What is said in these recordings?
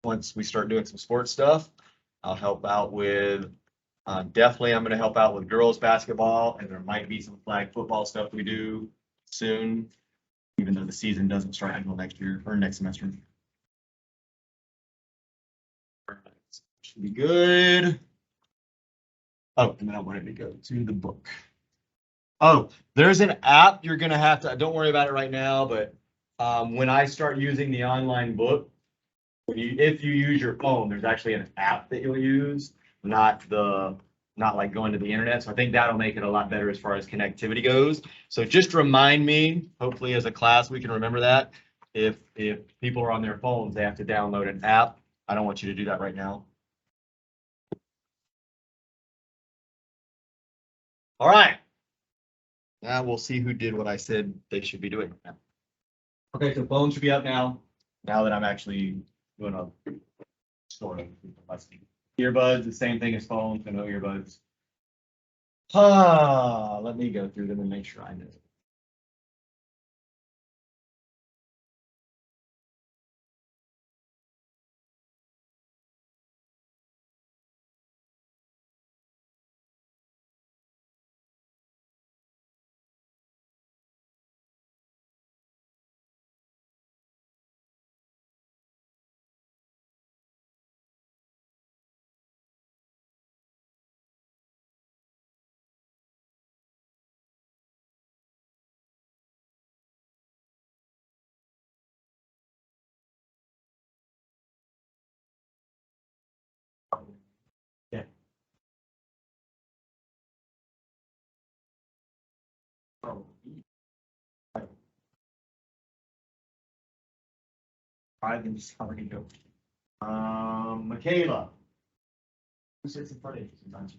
once we start doing some sports stuff. I'll help out with, definitely I'm gonna help out with girls basketball, and there might be some flag football stuff we do soon, even though the season doesn't start until next year or next semester. Should be good. Oh, and then I wanted to go to the book. Oh, there's an app you're gonna have to, don't worry about it right now, but when I start using the online book, if you use your phone, there's actually an app that you'll use, not like going to the internet. So I think that'll make it a lot better as far as connectivity goes. So just remind me, hopefully as a class, we can remember that. If people are on their phones, they have to download an app. I don't want you to do that right now. All right. Now we'll see who did what I said they should be doing. Okay, so phones should be up now. Now that I'm actually doing a sort of earbuds, the same thing as phones, but no earbuds. Let me go through them and make sure I know. Yeah. I can just already go. Michaela. Who sits in front of you sometimes?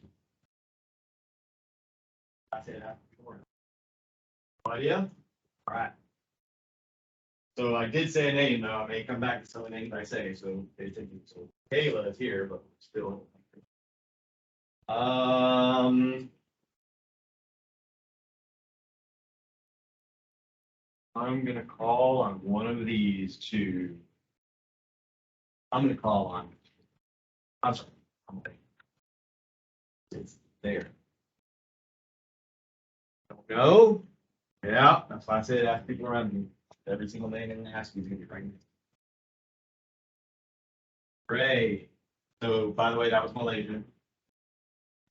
I said that before. No idea? All right. So I did say a name though. I may come back to some of the names I say, so pay attention. So Kayla is here, but still. I'm gonna call on one of these two. I'm gonna call on. I'm sorry. It's there. Don't know. Yeah, that's why I said ask people around me. Every single name and ask who's gonna be pregnant. Ray. So by the way, that was Malaysia.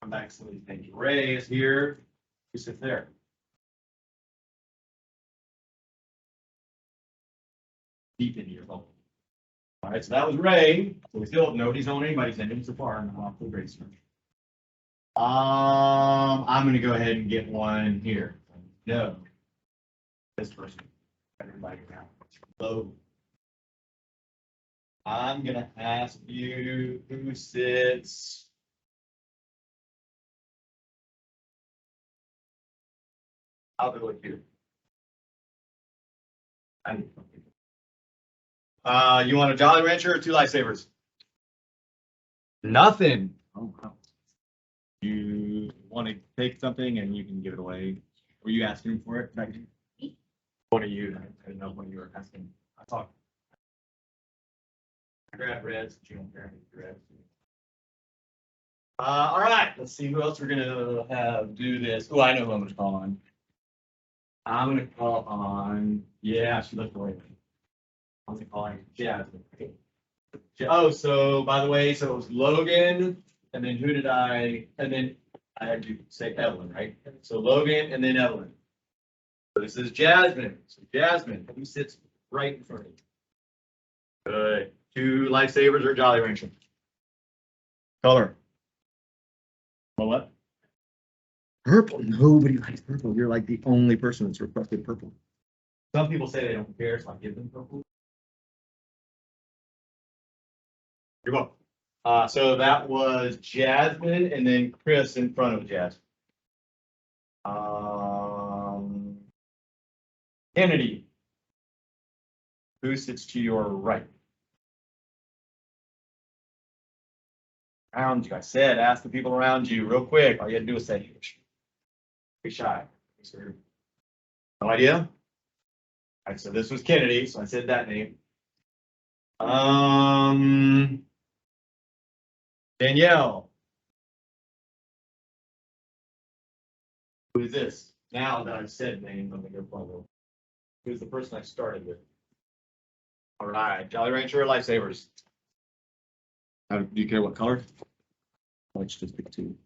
Come back to some of these things. Ray is here. Who sits there? Deep into your phone. All right, so that was Ray. So we still nobody's known anybody's name so far. I'm off the great start. I'm gonna go ahead and get one here. No. This person. Everybody around. Hello. I'm gonna ask you who sits. I'll do it here. You want a Jolly Rancher or two lifesavers? Nothing. Oh, wow. You want to take something and you can give it away. Were you asking for it? What are you? I didn't know when you were asking. I talked. I grabbed reds, but you don't grab reds. All right, let's see who else we're gonna have do this. Oh, I know who I'm gonna call on. I'm gonna call on. Yeah, she looked away. I'm gonna call on Jasmine. Oh, so by the way, so it was Logan, and then who did I? And then I had to say Evelyn, right? So Logan and then Evelyn. So this is Jasmine. So Jasmine, who sits right in front of you? Good. Two lifesavers or Jolly Rancher? Color. Well, what? Purple. Nobody likes purple. You're like the only person that's requested purple. Some people say they don't care, so I give them purple. You're welcome. So that was Jasmine and then Chris in front of Jasmine. Kennedy. Who sits to your right? Around you. I said, ask the people around you real quick. All you had to do is say, be shy. No idea? All right, so this was Kennedy, so I said that name. Danielle. Who is this? Now that I've said names, I'm gonna go follow. Who's the person I started with? All right, Jolly Rancher or Lifesavers? Do you care what color? Let's just pick two.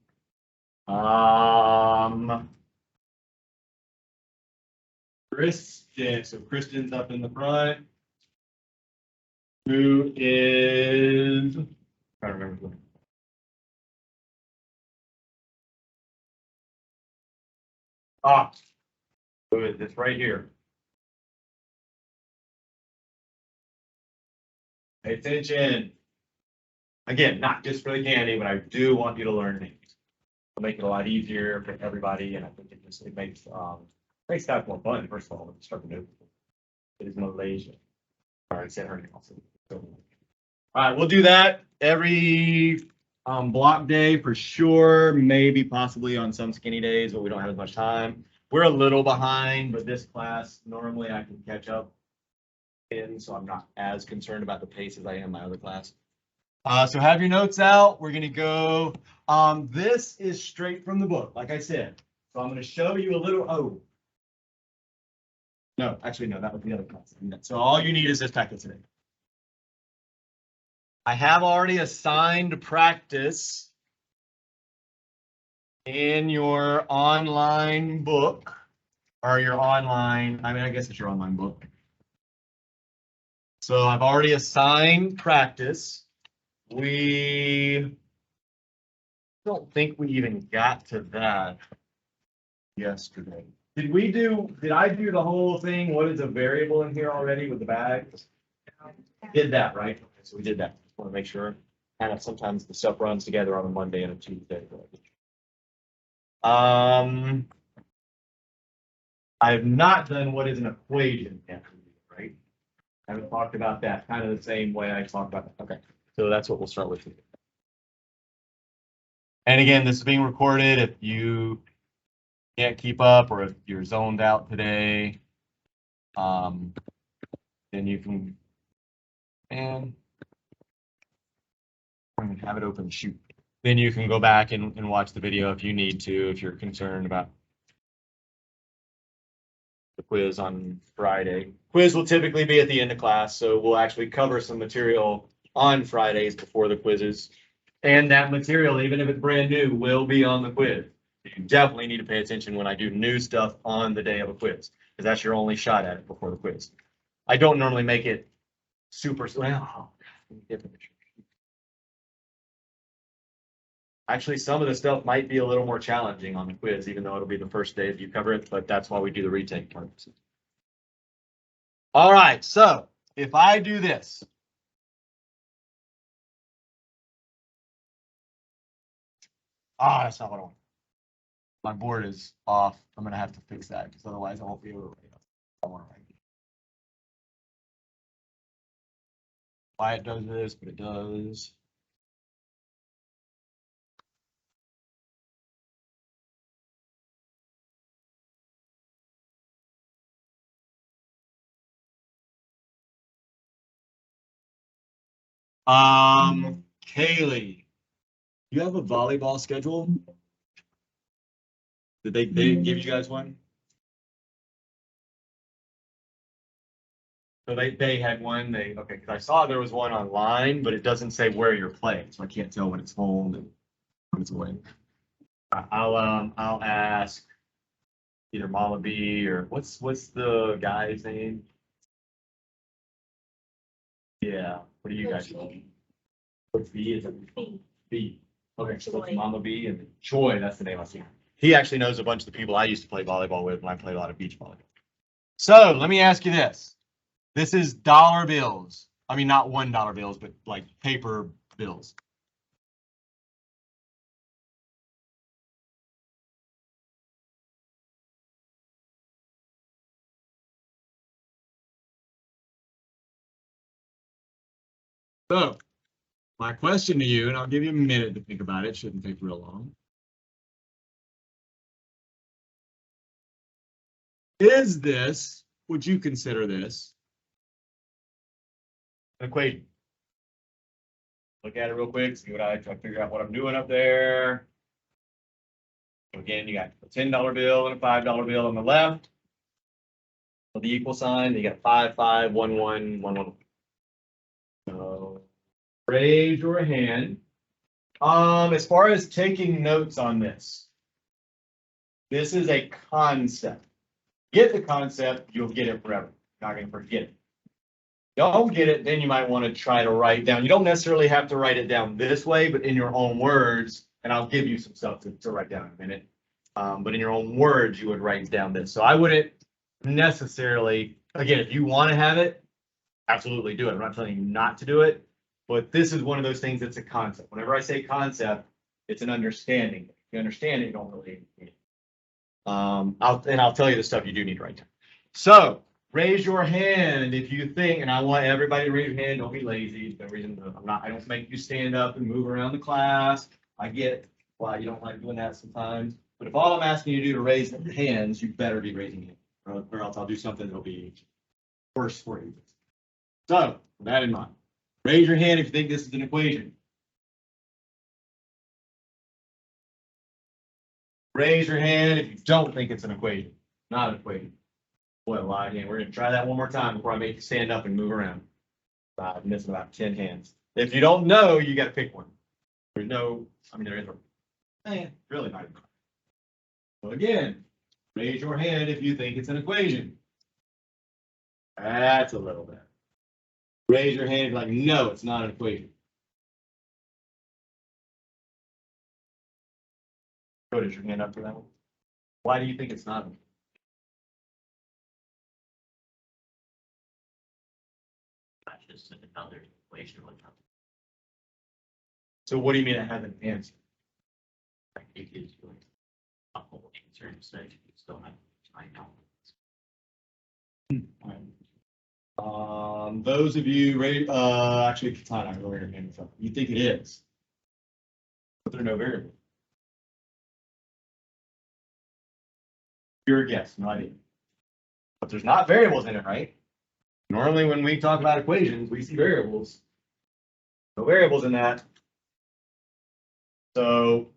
Kristen. So Kristen's up in the front. Who is? I don't remember. Ah, who is this right here? Pay attention. Again, not just for the candy, but I do want you to learn names. It'll make it a lot easier for everybody, and I think it makes that more fun. First of all, when you start to do it is Malaysia. All right, say her name also. All right, we'll do that every block day for sure. Maybe possibly on some skinny days, but we don't have as much time. We're a little behind, but this class normally I can catch up in, so I'm not as concerned about the pace as I am my other class. So have your notes out. We're gonna go. This is straight from the book, like I said. So I'm gonna show you a little. Oh, no, actually no, that was the other class. So all you need is this packet today. I have already assigned practice in your online book, or your online. I mean, I guess it's your online book. So I've already assigned practice. We don't think we even got to that yesterday. Did I do the whole thing? What is a variable in here already with the bags? Did that, right? Okay, so we did that. Just want to make sure. Kind of sometimes the stuff runs together on a Monday and a Tuesday. I have not done what is an equation yet, right? I haven't talked about that kind of the same way I talked about that. Okay, so that's what we'll start with. And again, this is being recorded. If you can't keep up or if you're zoned out today, then you can, and I'm gonna have it open, shoot. Then you can go back and watch the video if you need to, if you're concerned about the quiz on Friday. Quiz will typically be at the end of class, so we'll actually cover some material on Fridays before the quizzes. And that material, even if it's brand new, will be on the quiz. You definitely need to pay attention when I do new stuff on the day of a quiz, because that's your only shot at it before the quiz. I don't normally make it super, well, actually, some of the stuff might be a little more challenging on the quiz, even though it'll be the first day that you cover it, but that's why we do the retake part. All right, so if I do this, that's not what I want. My board is off. I'm gonna have to fix that because otherwise I won't be able to write it. I want to write. Why it does this, but it does. Kaylee, you have a volleyball schedule? Did they give you guys one? So they had one, okay, because I saw there was one online, but it doesn't say where you're playing, so I can't tell when it's home and when it's away. I'll ask either Mama B or what's the guy's name? Yeah, what do you guys call him? What's B is it? B. Okay, so it's Mama B and Choi, that's the name I see. He actually knows a bunch of the people I used to play volleyball with when I played a lot of beach volleyball. So let me ask you this. This is dollar bills. I mean, not $1 bills, but like paper bills. So my question to you, and I'll give you a minute to think about it, shouldn't take real long. Would you consider this an equation. Look at it real quick, see what I try to figure out what I'm doing up there. So again, you got a $10 bill and a $5 bill on the left. With the equal sign, you got 5, 5, 1, 1, 1, 1. So raise your hand. As far as taking notes on this is a concept. Get the concept, you'll get it forever. You're not going to forget it. Don't get it, then you might want to try to write down. You don't necessarily have to write it down this way, but in your own words, and I'll give you some stuff to write down in a minute. But in your own words, you would write down this. So I wouldn't necessarily, again, if you want to have it, absolutely do it. I'm not telling you not to do it, but this is one of those things that's a concept. Whenever I say concept, it's an understanding. If you understand it, you don't really need it. I'll tell you the stuff you do need to write down. So raise your hand if you think, and I want everybody to raise your hand. Don't be lazy. No reason I don't make you stand up and move around the class. I get why you don't like doing that sometimes. But if all I'm asking you to do to raise hands, you better be raising hands, or else I'll do something that'll be worse for you. So with that in mind, raise your hand if you think this is an equation. Raise your hand if you don't think it's an equation. Not an equation. Boy, alive, we're going to try that one more time before I make you stand up and move around. I'm missing about 10 hands. If you don't know, you got to pick one. There's no, there is really not. So again, raise your hand if you think it's an equation. That's a little bit. Raise your hand if you're like, no, it's not an equation. Go to your hand up for that one. Why do you think it's not? Just another equation. So what do you mean it has an answer? It gives you a whole answer instead you still have to find out. Those of you actually Katana, I really your hand up. You think it is, but there are no variables. Your guess, no idea. But there's not variables in it, right? Normally when we talk about equations, we see variables. No variables in that. So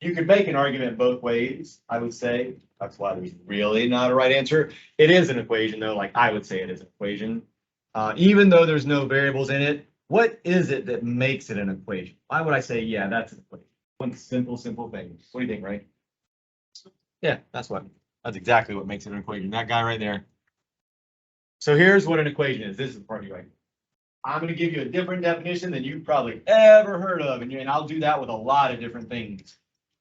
you could make an argument both ways, I would say. That's why there's really not a right answer. It is an equation, though. Like I would say it is an equation. Even though there's no variables in it, what is it that makes it an equation? Why would I say, yeah, that's an equation? One simple thing. What do you think, right? Yeah, that's exactly what makes it an equation. That guy right there. So here's what an equation is. This is the part you write. I'm going to give you a different definition than you've probably ever heard of, and I'll do that with a lot of different things.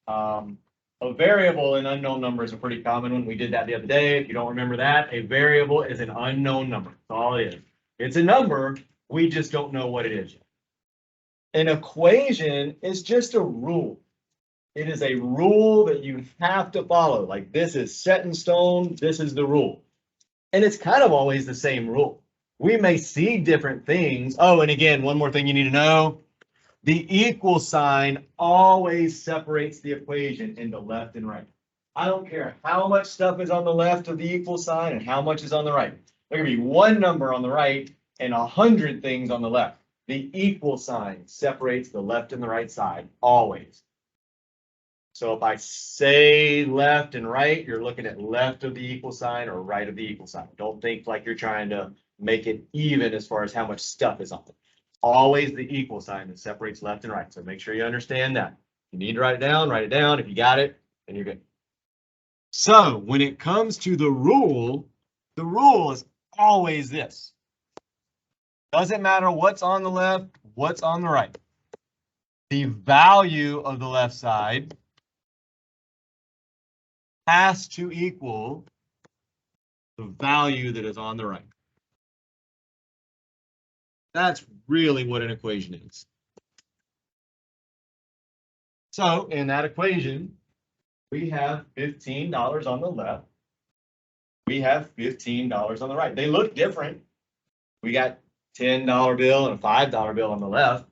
A variable and unknown number is a pretty common one. We did that the other day. If you don't remember that, a variable is an unknown number. That's all it is. It's a number. We just don't know what it is yet. An equation is just a rule. It is a rule that you have to follow. Like this is set in stone. This is the rule. And it's kind of always the same rule. We may see different things. Oh, and again, one more thing you need to know. The equal sign always separates the equation into left and right. I don't care how much stuff is on the left of the equal sign and how much is on the right. There can be one number on the right and 100 things on the left. The equal sign separates the left and the right side, always. So if I say left and right, you're looking at left of the equal sign or right of the equal sign. Don't think like you're trying to make it even as far as how much stuff is on it. Always the equal sign that separates left and right. So make sure you understand that. If you need to write it down, write it down. If you got it, then you're good. So when it comes to the rule is always this. Doesn't matter what's on the left, what's on the right. The value of the left side has to equal the value that is on the right. That's really what an equation is. So in that equation, we have $15 on the left. We have $15 on the right. They look different. We got $10 bill and a $5 bill on the left.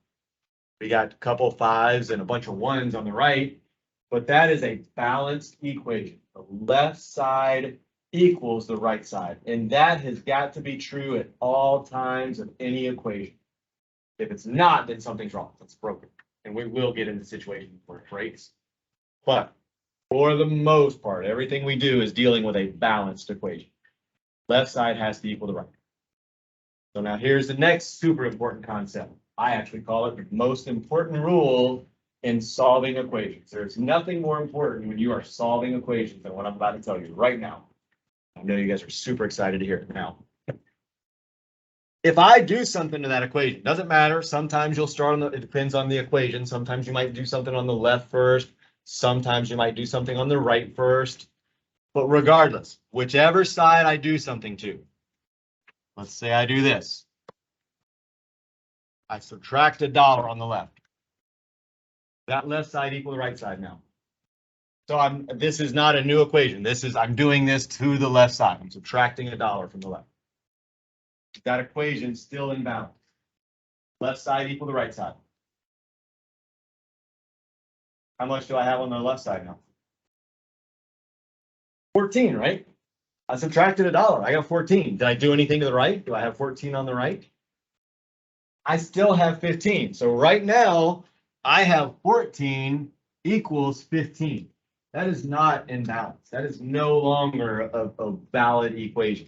We got a couple fives and a bunch of ones on the right. But that is a balanced equation. The left side equals the right side. And that has got to be true at all times of any equation. If it's not, then something's wrong. It's broken. And we will get into situations where it breaks. But for the most part, everything we do is dealing with a balanced equation. Left side has to equal the right. So now here's the next super important concept. I actually call it the most important rule in solving equations. There's nothing more important when you are solving equations than what I'm about to tell you right now. I know you guys are super excited to hear it now. If I do something to that equation, doesn't matter. Sometimes you'll start on it depends on the equation. Sometimes you might do something on the left first. Sometimes you might do something on the right first. But regardless, whichever side I do something to, let's say I do this. I subtract $1 on the left. That left side equal the right side now. So this is not a new equation. I'm doing this to the left side. I'm subtracting $1 from the left. That equation still in balance. Left side equal the right side. How much do I have on the left side now? 14, right? I subtracted $1. I got 14. Did I do anything to the right? Do I have 14 on the right? I still have 15. So right now, I have 14 equals 15. That is not in balance. That is no longer a valid equation.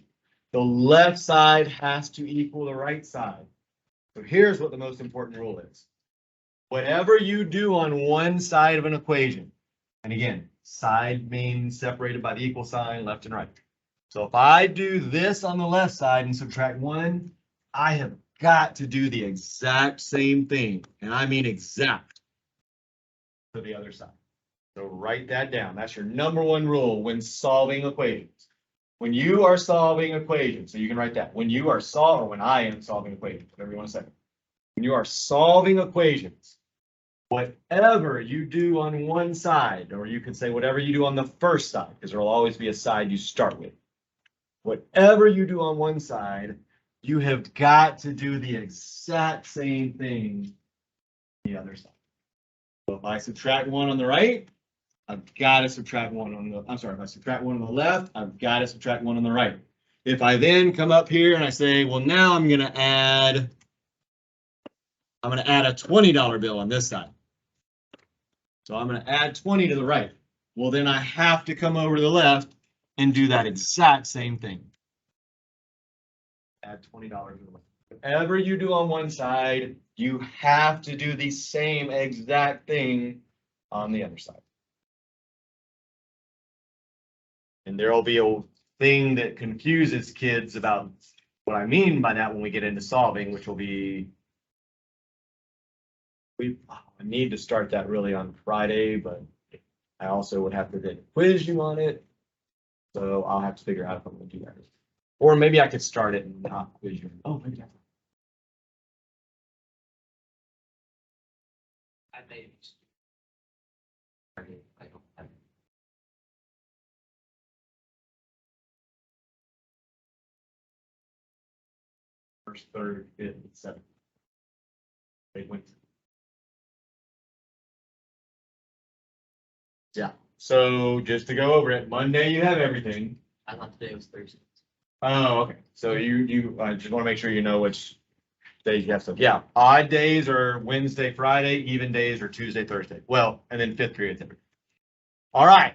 The left side has to equal the right side. So here's what the most important rule is. Whatever you do on one side of an equation, and again, side means separated by the equal sign, left and right. So if I do this on the left side and subtract 1, I have got to do the exact same thing, and I mean exact, to the other side. So write that down. That's your number one rule when solving equations. When you are solving equations, so you can write that. When you are solving, or when I am solving equations, whatever you want to say. When you are solving equations, whatever you do on one side, or you could say whatever you do on the first side, because there will always be a side you start with. Whatever you do on one side, you have got to do the exact same thing on the other side. So if I subtract 1 on the right, I've got to subtract 1 on the, if I subtract 1 on the left, I've got to subtract 1 on the right. If I then come up here and I say, well, now I'm going to add a $20 bill on this side. So I'm going to add 20 to the right. Well, then I have to come over to the left and do that exact same thing. Add $20 to the left. Whatever you do on one side, you have to do the same exact thing on the other side. And there will be a thing that confuses kids about what I mean by that when we get into solving, which will be, I need to start that really on Friday, but I also would have to then quiz you on it. So I'll have to figure out if I'm going to do that. Or maybe I could start it and not quiz you. Oh, maybe I made it. I don't have it. First, third, fifth, and seventh. They went. Yeah. So just to go over it, Monday you have everything. I thought today was Thursday. Oh, okay. So you just want to make sure you know which days you have stuff. Yeah, odd days are Wednesday, Friday, even days are Tuesday, Thursday. Well, and then fifth period. All right.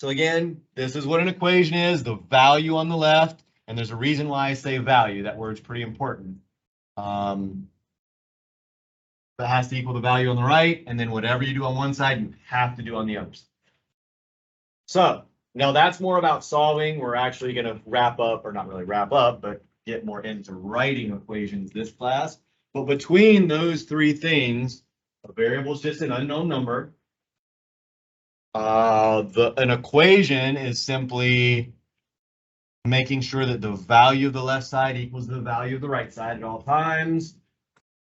So again, this is what an equation is, the value on the left, and there's a reason why I say value. That word's pretty important. That has to equal the value on the right, and then whatever you do on one side, you have to do on the other side. So now that's more about solving. We're actually going to wrap up, or not really wrap up, but get more into writing equations this class. But between those three things, a variable is just an unknown number. An equation is simply making sure that the value of the left side equals the value of the right side at all times.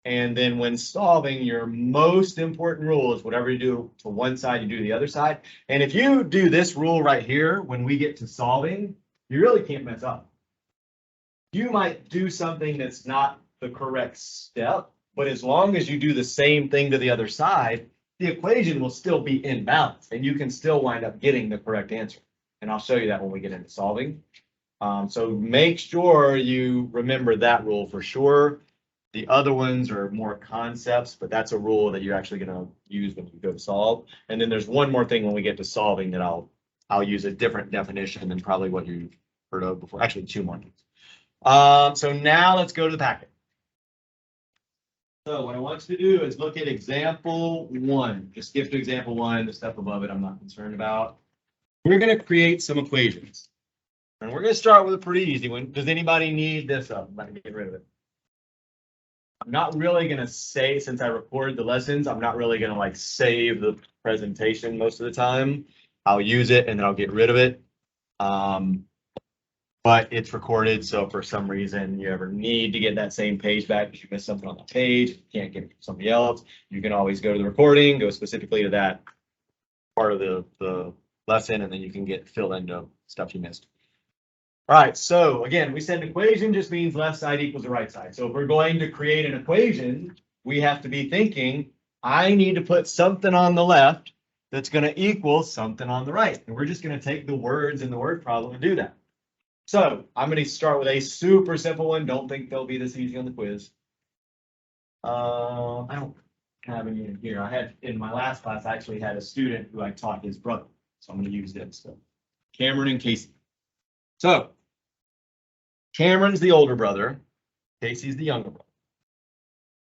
And then when solving, your most important rule is whatever you do to one side, you do the other side. And if you do this rule right here, when we get to solving, you really can't mess up. You might do something that's not the correct step, but as long as you do the same thing to the other side, the equation will still be in balance and you can still wind up getting the correct answer. And I'll show you that when we get into solving. So make sure you remember that rule for sure. The other ones are more concepts, but that's a rule that you're actually going to use when you go to solve. And then there's one more thing when we get to solving that I'll use a different definition than probably what you've heard of before. Actually, two more things. So now let's go to the packet. So what I want you to do is look at example 1. Just skip to example 1. The stuff above it I'm not concerned about. We're going to create some equations. And we're going to start with a pretty easy one. Does anybody need this up? I'm going to get rid of it. I'm not really going to say, since I recorded the lessons, I'm not really going to like save the presentation most of the time. I'll use it and then I'll get rid of it. But it's recorded, so for some reason you ever need to get that same page back because you missed something on the page, you can't get it from somebody else, you can always go to the recording, go specifically to that part of the lesson, and then you can get filled into stuff you missed. All right, so again, we said an equation just means left side equals the right side. So if we're going to create an equation, we have to be thinking, I need to put something on the left that's going to equal something on the right. And we're just going to take the words in the word problem and do that. So I'm going to start with a super simple one. Don't think they'll be this easy on the quiz. I don't have any in here. I had in my last class, I actually had a student who I taught his brother. So I'm going to use this. So Cameron and Casey. So Cameron's the older brother. Casey's the younger brother.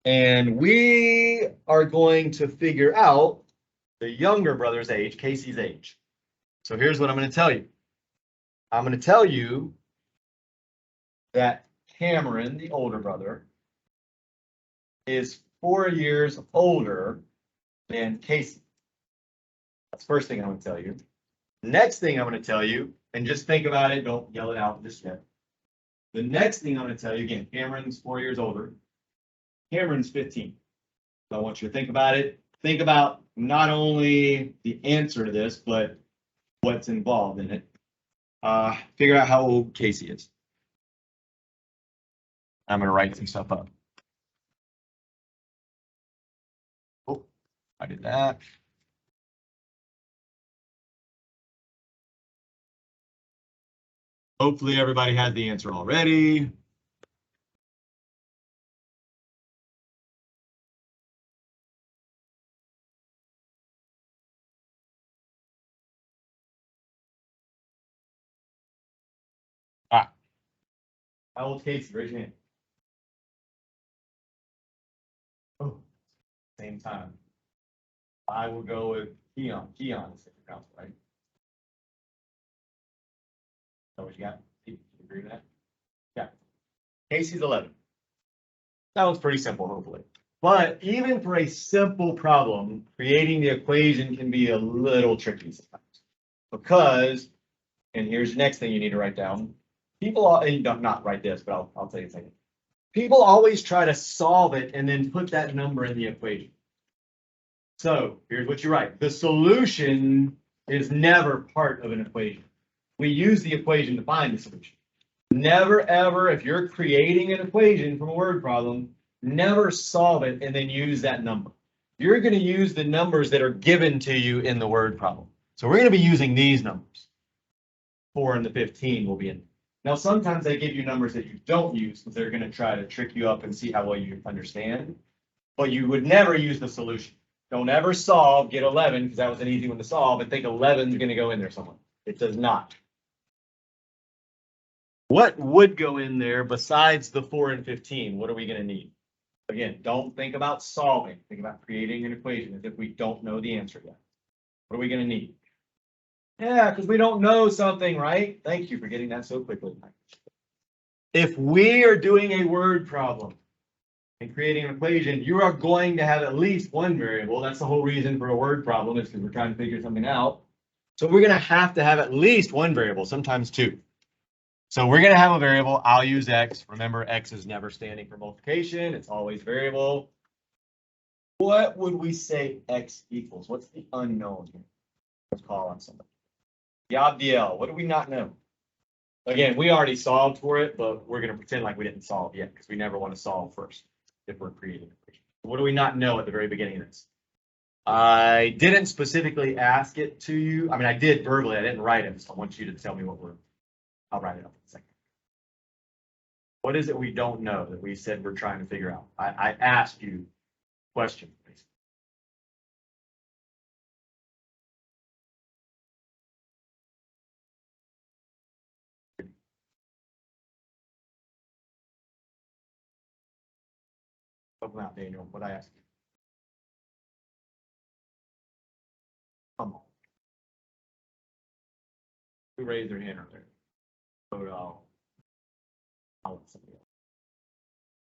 And we are going to figure out the younger brother's age, Casey's age. So here's what I'm going to tell you. I'm going to tell you that Cameron, the older brother, is 4 years older than Casey. That's the first thing I'm going to tell you. Next thing I'm going to tell you, and just think about it, don't yell it out just yet. The next thing I'm going to tell you, again, Cameron's 4 years older. Cameron's 15. So I want you to think about it. Think about not only the answer to this, but what's involved in it. Figure out how old Casey is. I'm going to write some stuff up. Oh, I did that. Hopefully everybody had the answer already. How old is Casey? Raise your hand. Oh, same time. I will go with Keon. Keon is second council, right? So what you got? You agree with that? Yeah. Casey's 11. That was pretty simple, hopefully. But even for a simple problem, creating the equation can be a little tricky sometimes. Because, and here's the next thing you need to write down. People, and not write this, but I'll tell you a second. People always try to solve it and then put that number in the equation. So here's what you write. The solution is never part of an equation. We use the equation to find the solution. Never, ever, if you're creating an equation from a word problem, never solve it and then use that number. You're going to use the numbers that are given to you in the word problem. So we're going to be using these numbers. 4 and the 15 will be in. Now, sometimes they give you numbers that you don't use because they're going to try to trick you up and see how well you understand. But you would never use the solution. Don't ever solve, get 11, because that was an easy one to solve, and think 11 is going to go in there somewhere. It does not. What would go in there besides the 4 and 15? What are we going to need? Again, don't think about solving. Think about creating an equation as if we don't know the answer yet. What are we going to need? Yeah, because we don't know something, right? Thank you for getting that so quickly. If we are doing a word problem and creating an equation, you are going to have at least one variable. That's the whole reason for a word problem, is because we're trying to figure something out. So we're going to have at least one variable, sometimes two. So we're going to have a variable. I'll use x. Remember, x is never standing for multiplication. It's always variable. What would we say x equals? What's the unknown here? Let's call on somebody. Yabdiel, what do we not know? Again, we already solved for it, but we're going to pretend like we didn't solve yet because we never want to solve first if we're creating an equation. What do we not know at the very beginning of this? I didn't specifically ask it to you. I mean, I did verbally. I didn't write it. So I want you to tell me what I'll write it up in a second. What is it we don't know that we said we're trying to figure out? I asked you questions. Help me out, Daniel. What I asked you. Come on. Who raised their hand earlier? I'll let somebody else.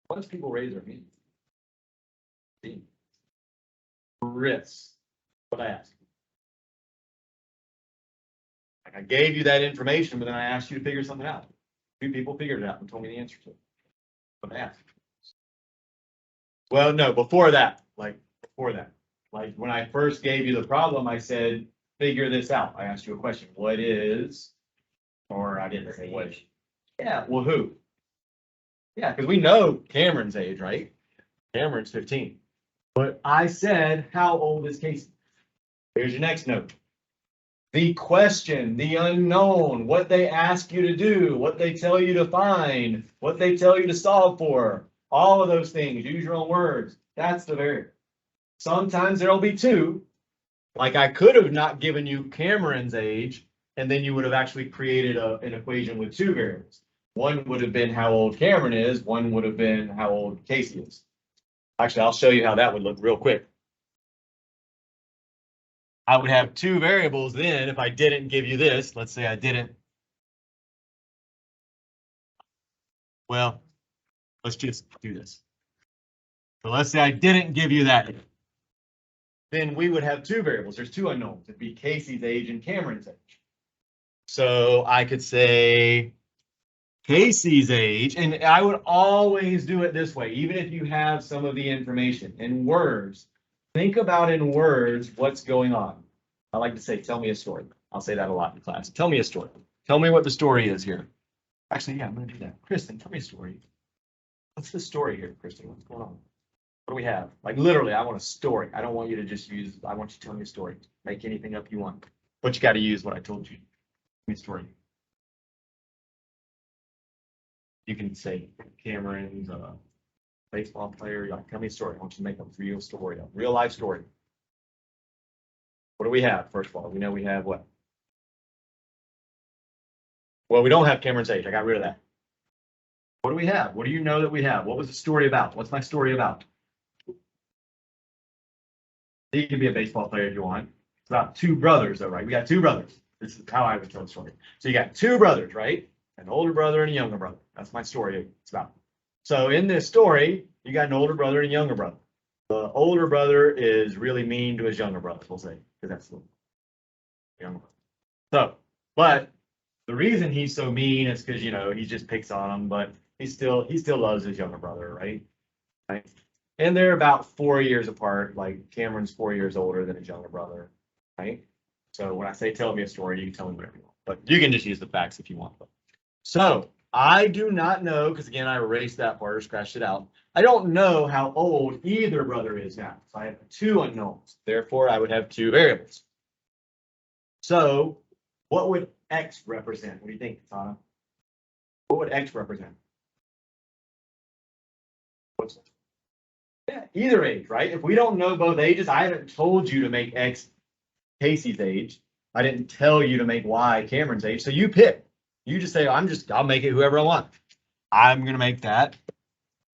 What does people raise their hand? Chris. What I asked you. Like I gave you that information, but then I asked you to figure something out. Two people figured it out and told me the answer to it. What I asked. Well, no, before that, like when I first gave you the problem, I said, figure this out. I asked you a question. What is, or I didn't say what. Yeah, well, who? Yeah, because we know Cameron's age, right? Cameron's 15. But I said, how old is Casey? Here's your next note. The question, the unknown, what they ask you to do, what they tell you to find, what they tell you to solve for, all of those things, use your own words. That's the variable. Sometimes there'll be two. Like I could have not given you Cameron's age, and then you would have actually created an equation with two variables. One would have been how old Cameron is, one would have been how old Casey is. Actually, I'll show you how that would look real quick. I would have two variables then if I didn't give you this. Let's say I didn't. Well, let's just do this. So let's say I didn't give you that. Then we would have two variables. There's two unknowns. It'd be Casey's age and Cameron's age. So I could say Casey's age, and I would always do it this way, even if you have some of the information in words. Think about in words what's going on. I like to say, tell me a story. I'll say that a lot in class. Tell me a story. Tell me what the story is here. Actually, yeah, I'm going to do that. Kristen, tell me a story. What's the story here, Kristen? What's going on? What do we have? Like literally, I want a story. I don't want you to just use, I want you to tell me a story. Make anything up you want. But you got to use what I told you. Tell me a story. You can say Cameron's a baseball player. Like, tell me a story. I want you to make a real story, a real life story. What do we have? First of all, we know we have what? Well, we don't have Cameron's age. I got rid of that. What do we have? What do you know that we have? What was the story about? What's my story about? You can be a baseball player if you want. It's about two brothers, though, right? We got two brothers. This is how I would tell the story. So you got two brothers, right? An older brother and a younger brother. That's my story. It's about. So in this story, you got an older brother and a younger brother. The older brother is really mean to his younger brother, we'll say, because that's the younger brother. So, but the reason he's so mean is because, you know, he just picks on him, but he still loves his younger brother, right? Right. And they're about 4 years apart. Like Cameron's 4 years older than his younger brother, right? So when I say tell me a story, you can tell me whatever you want, but you can just use the facts if you want. So I do not know, because again, I erased that part or scratched it out. I don't know how old either brother is now. So I have two unknowns. Therefore, I would have two variables. So what would X represent? What do you think, Tana? What would X represent? What's that? Yeah, either age, right? If we don't know both ages, I haven't told you to make X Casey's age. I didn't tell you to make Y Cameron's age. So you pick. You just say, I'll make it whoever I want. I'm going to make that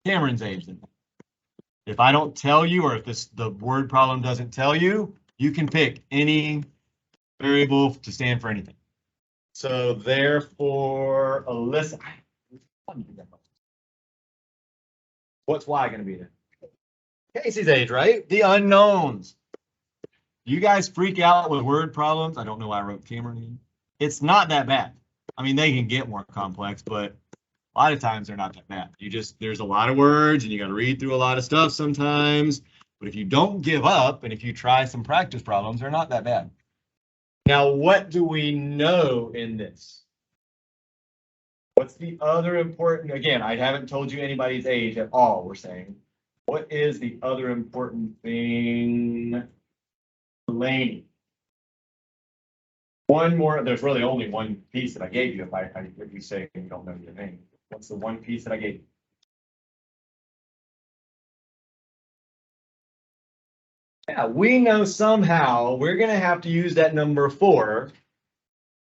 Cameron's age then. If I don't tell you, or if the word problem doesn't tell you, you can pick any variable to stand for anything. So therefore, Alyssa, what's Y going to be then? Casey's age, right? The unknowns. You guys freak out with word problems. I don't know why I wrote Cameron in. It's not that bad. I mean, they can get more complex, but a lot of times they're not that bad. There's a lot of words and you got to read through a lot of stuff sometimes. But if you don't give up and if you try some practice problems, they're not that bad. Now, what do we know in this? What's the other important, again, I haven't told you anybody's age at all, we're saying. What is the other important thing Delaney. One more, there's really only one piece that I gave you if you say you don't know your name. What's the one piece that I gave you? Yeah, we know somehow we're gonna have to use that number 4,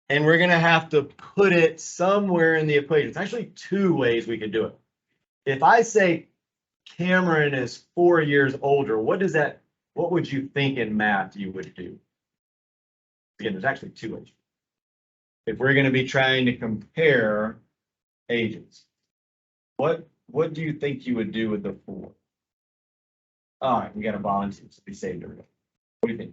and we're gonna have to put it somewhere in the equation. It's actually 2 ways we could do it. If I say Cameron is 4 years older, what would you think in math you would do? Again, there's actually 2 ways. If we're gonna be trying to compare ages, what do you think you would do with the 4? All right, we got a volunteer, so we saved her. What do you think?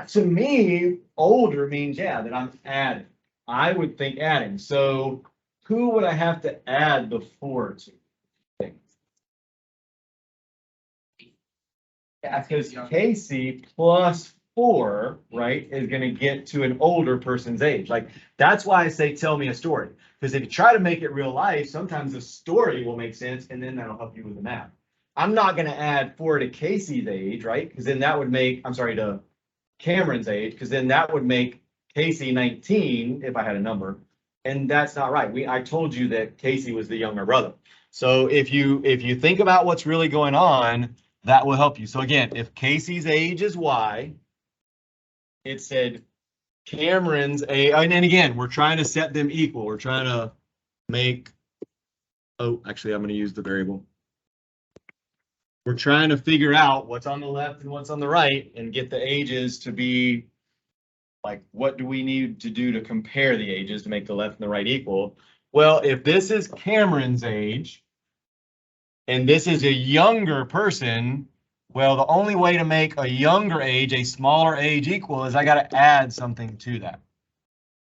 To me, older means, yeah, that I'm adding. I would think adding. So who would I have to add the 4 to? Yeah, because Casey plus 4, right, is going to get to an older person's age. Like, that's why I say tell me a story. Because if you try to make it real life, sometimes the story will make sense, and then that'll help you with the math. I'm not going to add 4 to Casey's age, right? Because then that would make, I'm sorry, to Cameron's age, because then that would make Casey 19 if I had a number. And that's not right. I told you that Casey was the younger brother. So if you think about what's really going on, that will help you. So again, if Casey's age is Y, it said Cameron's age, and then again, we're trying to set them equal. We're trying to make, oh, actually, I'm going to use the variable. We're trying to figure out what's on the left and what's on the right and get the ages to be like, what do we need to do to compare the ages to make the left and the right equal? Well, if this is Cameron's age and this is a younger person, well, the only way to make a younger age a smaller age equal is I got to add something to that.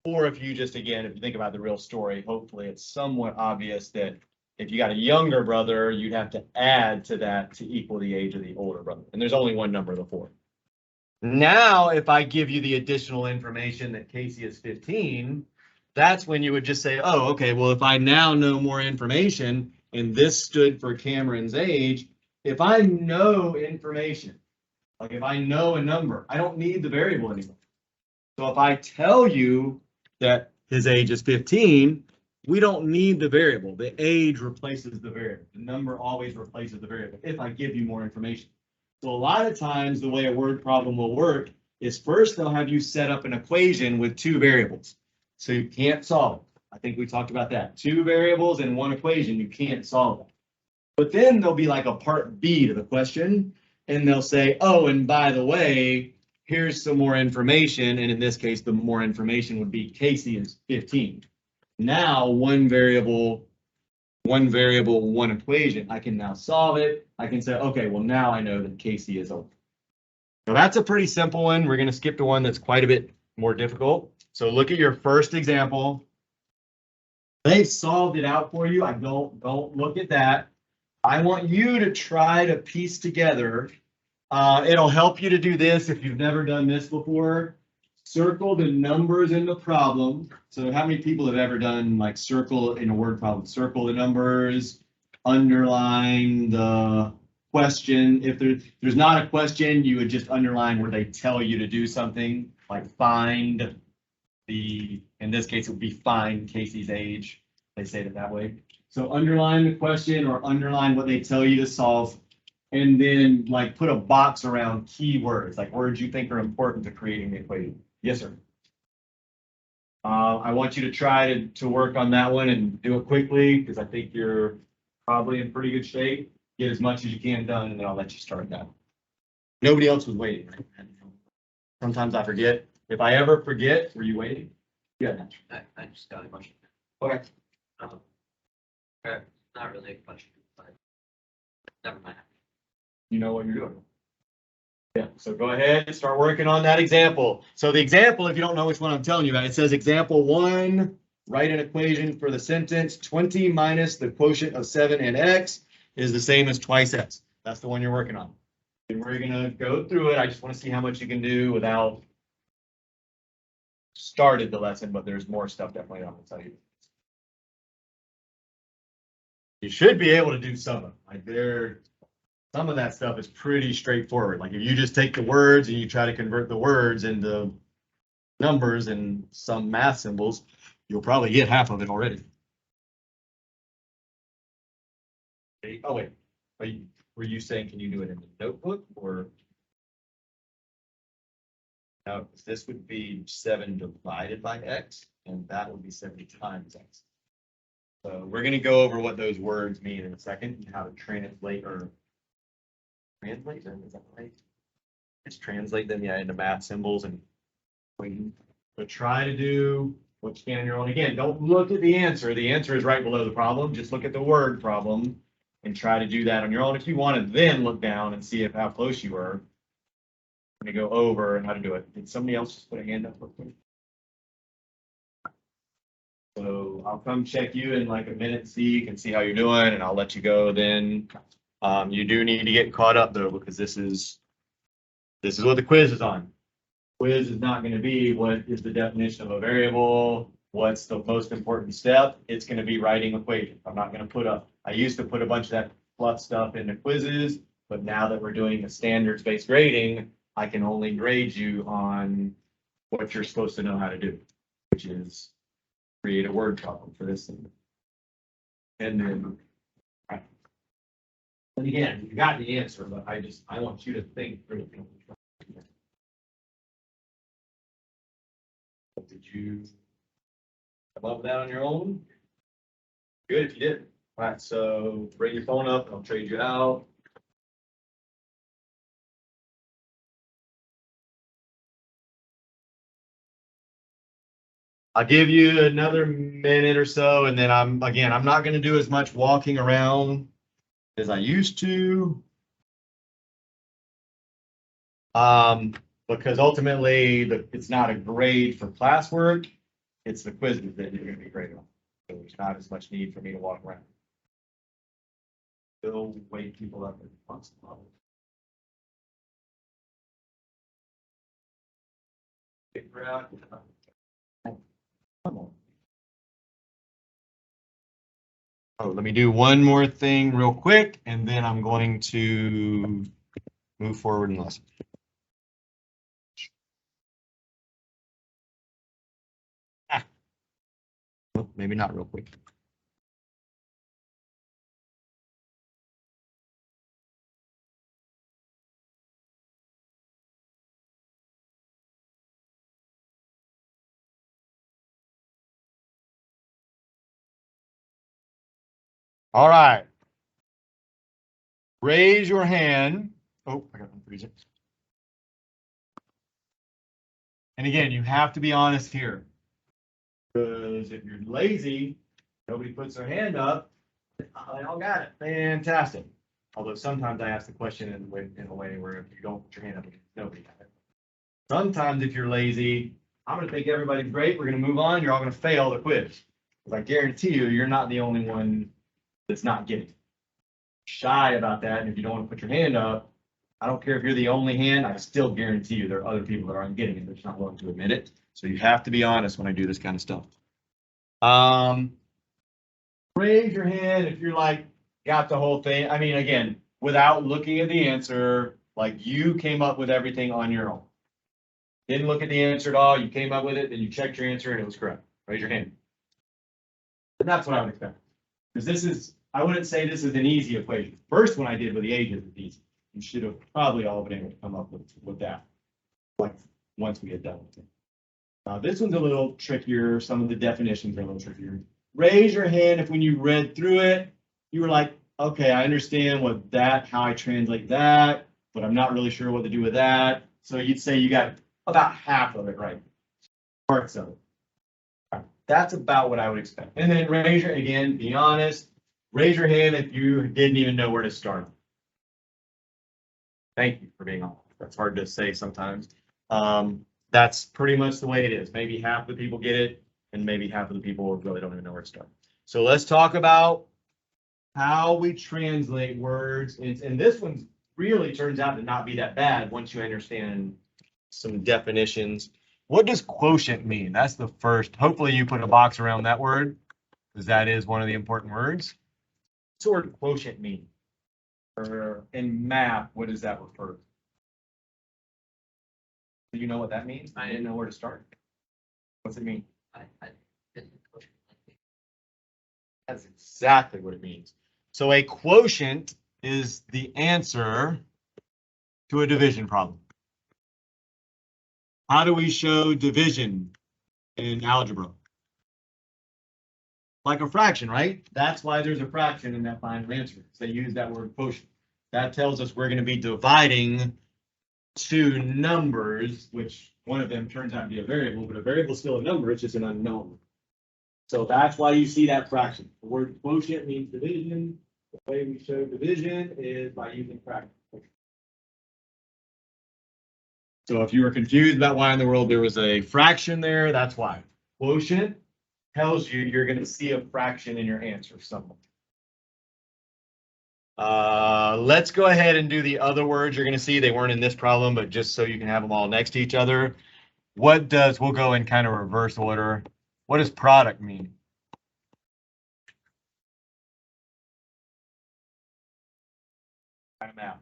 Or if you just, again, if you think about the real story, hopefully it's somewhat obvious that if you got a younger brother, you'd have to add to that to equal the age of the older brother. And there's only one number, the 4. Now, if I give you the additional information that Casey is 15, that's when you would just say, oh, okay, well, if I now know more information and this stood for Cameron's age, if I know information, like if I know a number, I don't need the variable anymore. So if I tell you that his age is 15, we don't need the variable. The age replaces the variable. The number always replaces the variable if I give you more information. So a lot of times the way a word problem will work is first they'll have you set up an equation with 2 variables. So you can't solve it. I think we talked about that. 2 variables and 1 equation, you can't solve it. But then there'll be like a part B to the question, and they'll say, oh, and by the way, here's some more information. And in this case, the more information would be Casey is 15. Now, one variable, 1 equation, I can now solve it. I can say, okay, well, now I know that Casey is older. So that's a pretty simple one. We're going to skip to one that's quite a bit more difficult. So look at your first example. They've solved it out for you. I don't look at that. I want you to try to piece together. It'll help you to do this if you've never done this before. Circle the numbers in the problem. So how many people have ever done like circle in a word problem? Circle the numbers, underline the question. If there's not a question, you would just underline where they tell you to do something, like find the, in this case, it would be find Casey's age. They say it that way. So underline the question or underline what they tell you to solve. And then like put a box around keywords, like words you think are important to creating the equation. Yes, sir. I want you to try to work on that one and do it quickly because I think you're probably in pretty good shape. Get as much as you can done and then I'll let you start that. Nobody else was waiting. Sometimes I forget. If I ever forget, were you waiting? Yeah. I just got a question. Okay. Not really a question, but never mind. You know what you're doing. Yeah, so go ahead and start working on that example. So the example, if you don't know which one I'm telling you about, it says example 1, write an equation for the sentence 20 minus the quotient of 7 and x is the same as twice x. That's the one you're working on. And we're gonna go through it. I just want to see how much you can do without started the lesson, but there's more stuff definitely I'm gonna tell you. You should be able to do some of it. Like some of that stuff is pretty straightforward. Like if you just take the words and you try to convert the words into numbers and some math symbols, you'll probably get half of it already. Oh, wait, were you saying, can you do it in the notebook or? No, this would be 7 divided by x, and that would be 7 times x. So we're gonna go over what those words mean in a second, and how to translate them, is that right? Just translate them, yeah, into math symbols and. But try to do what you can on your own. Again, don't look at the answer. The answer is right below the problem. Just look at the word problem and try to do that on your own. If you want to then look down and see how close you were. I'm gonna go over and how to do it. Did somebody else just put a hand up real quick? So I'll come check you in like a minute, see, you can see how you're doing, and I'll let you go then. You do need to get caught up though, because this is what the quiz is on. Quiz is not gonna be what is the definition of a variable, what's the most important step. It's gonna be writing equations. I'm not gonna I used to put a bunch of that fluff stuff into quizzes, but now that we're doing a standards-based grading, I can only grade you on what you're supposed to know how to do, which is create a word problem for this thing. And then, and again, you got the answer, but I want you to think through it. Did you come up with that on your own? Good if you did. All right, so bring your phone up, I'll trade you out. I'll give you another minute or so, and then I'm not gonna do as much walking around as I used to. Because ultimately it's not a grade for classwork, it's the quizzes that you're gonna be graded on. So there's not as much need for me to walk around. Still wake people up at constant level. Figure out. Come on. Oh, let me do one more thing real quick, and then I'm going to move forward in the lesson. Well, maybe not real quick. All right. Raise your hand. Oh, I got to freeze it. And again, you have to be honest here. Because if you're lazy, nobody puts their hand up, they all got it. Fantastic. Although sometimes I ask the question in a way where if you don't put your hand up, nobody got it. Sometimes if you're lazy, I'm going to think everybody's great. We're going to move on. You're all going to fail the quiz. Because I guarantee you, you're not the only one that's not getting it. Shy about that. And if you don't want to put your hand up, I don't care if you're the only hand, I still guarantee you there are other people that aren't getting it. They're just not willing to admit it. So you have to be honest when I do this kind of stuff. Raise your hand if you're like, got the whole thing. I mean, again, without looking at the answer, like you came up with everything on your own. Didn't look at the answer at all. You came up with it, then you checked your answer and it was correct. Raise your hand. And that's what I would expect. Because I wouldn't say this is an easy equation. First one I did with the ages is easy. You should have probably all been able to come up with that. Like once we get done with it. This one's a little trickier. Some of the definitions are a little trickier. Raise your hand if when you read through it, you were like, okay, I understand how I translate that, but I'm not really sure what to do with that. So you'd say you got about half of it right. Parts of it. That's about what I would expect. And then again, be honest. Raise your hand if you didn't even know where to start. Thank you for being honest. That's hard to say sometimes. That's pretty much the way it is. Maybe half the people get it, and maybe half of the people really don't even know where to start. So let's talk about how we translate words. And this one really turns out to not be that bad once you understand some definitions. What does quotient mean? That's the first. Hopefully you put a box around that word, because that is one of the important words. What's the word quotient mean? Or in math, what does that refer to? Do you know what that means? I didn't know where to start. What's it mean? I didn't push it. That's exactly what it means. So a quotient is the answer to a division problem. How do we show division in algebra? Like a fraction, right? That's why there's a fraction in that final answer. They use that word quotient. That tells us we're going to be dividing two numbers, which one of them turns out to be a variable, but a variable is still a number, it's just an unknown. So that's why you see that fraction. The word quotient means division. The way we show division is by using fraction. So if you were confused about why in the world there was a fraction there, that's why. Quotient tells you you're going to see a fraction in your answer somewhere. Let's go ahead and do the other words you're going to see. They weren't in this problem, but just so you can have them all next to each other. We'll go in kind of reverse order. What does product mean? Time out.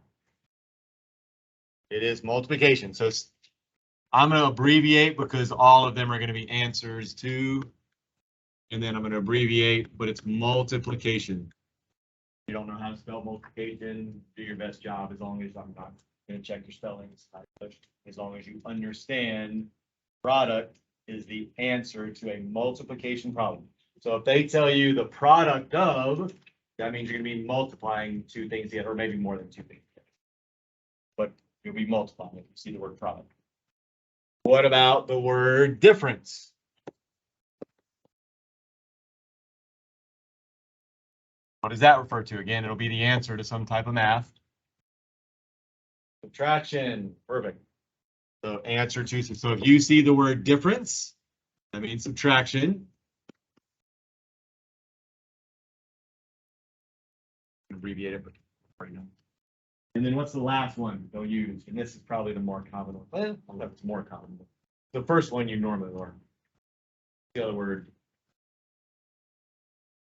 It is multiplication. So I'm going to abbreviate because all of them are going to be answers to, and then I'm going to abbreviate, but it's multiplication. If you don't know how to spell multiplication, do your best job, as long as I'm not going to check your spellings. As long as you understand product is the answer to a multiplication problem. So if they tell you the product of, that means you're going to be multiplying two things together, or maybe more than two things together. But you'll be multiplying if you see the word product. What about the word difference? What does that refer to? Again, it'll be the answer to some type of math. Subtraction, perfect. So answer to, so if you see the word difference, that means subtraction. Abbreviate it, but right now. And then what's the last one they'll use? And this is probably the more common one. Well, I don't know if it's more common. The first one you normally learn. The other word.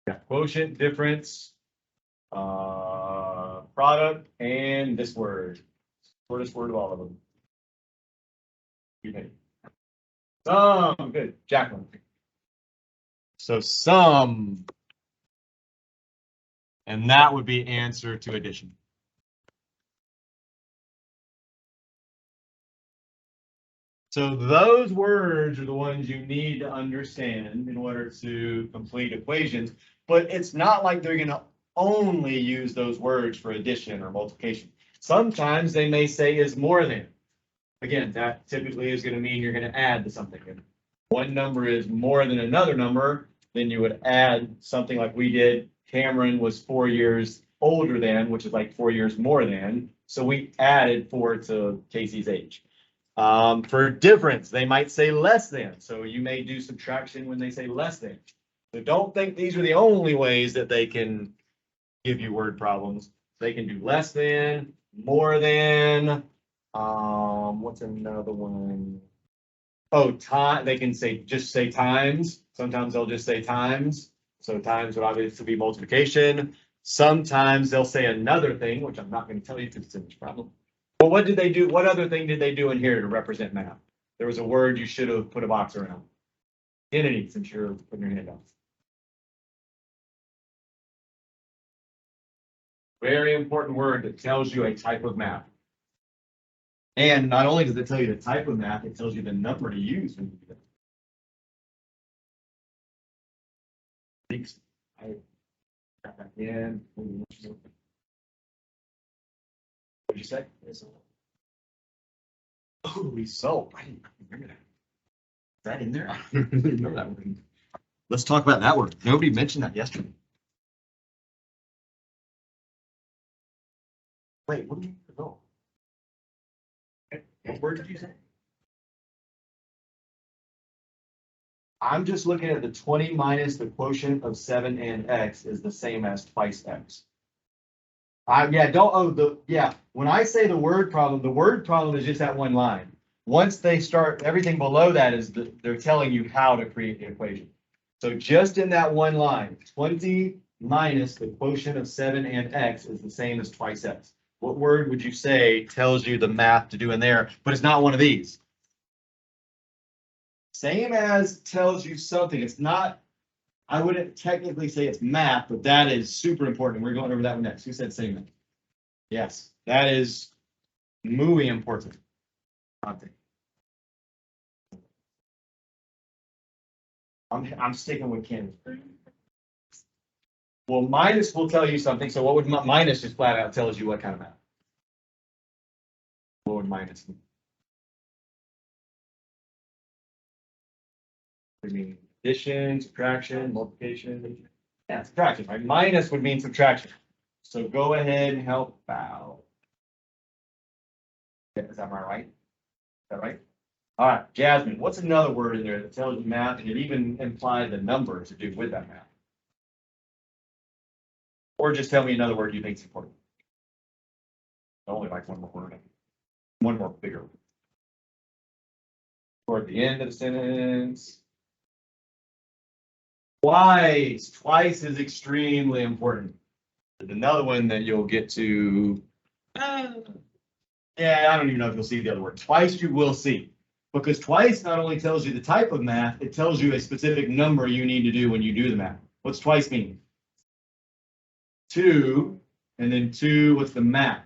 Yeah, quotient, difference, product, and this word. Shortest word of all of them. Sum, good, Jacqueline. So sum, and that would be answer to addition. So those words are the ones you need to understand in order to complete equations, but it's not like they're going to only use those words for addition or multiplication. Sometimes they may say is more than. Again, that typically is going to mean you're going to add to something. If one number is more than another number, then you would add something like we did. Cameron was 4 years older than, which is like 4 years more than. So we added 4 to Casey's age. For difference, they might say less than. So you may do subtraction when they say less than. So don't think these are the only ways that they can give you word problems. They can do less than, more than, what's another one? Oh, time, they can say, just say times. Sometimes they'll just say times. So times would obviously be multiplication. Sometimes they'll say another thing, which I'm not going to tell you because it's in this problem. But what did they do? What other thing did they do in here to represent math? There was a word you should have put a box around. Entity, since you're putting your hand up. Very important word that tells you a type of math. And not only does it tell you the type of math, it tells you the number to use when you do that. Thanks. I got back in. What did you say? Holy soap. I didn't remember that. Is that in there? I don't really remember that word. Let's talk about that word. Nobody mentioned that yesterday. Wait, what did you know? What word did you say? I'm just looking at the 20 minus the quotient of 7 and x is the same as twice x. When I say the word problem is just that one line. Once they start, everything below that is they're telling you how to create the equation. So just in that one line, 20 minus the quotient of 7 and x is the same as twice x. What word would you say tells you the math to do in there, but it's not one of these? Same as tells you something. It's not, I wouldn't technically say it's math, but that is super important. We're going over that one next. Who said same thing? Yes, that is muy important. I'm sticking with Ken. Well, minus will tell you something. So what would minus just flat out tells you what kind of math? What would minus mean? I mean, addition, subtraction, multiplication. Yeah, subtraction, right? Minus would mean subtraction. So go ahead and help out. Is that right? Is that right? All right, Jasmine, what's another word in there that tells you math and it even implies a number to do with that math? Or just tell me another word you think is important. I only like one more word. One more bigger word. Toward the end of the sentence. Twice. Twice is extremely important. There's another one that you'll get to. Yeah, I don't even know if you'll see the other word. Twice you will see. Because twice not only tells you the type of math, it tells you a specific number you need to do when you do the math. What's twice mean? 2, and then 2, what's the math?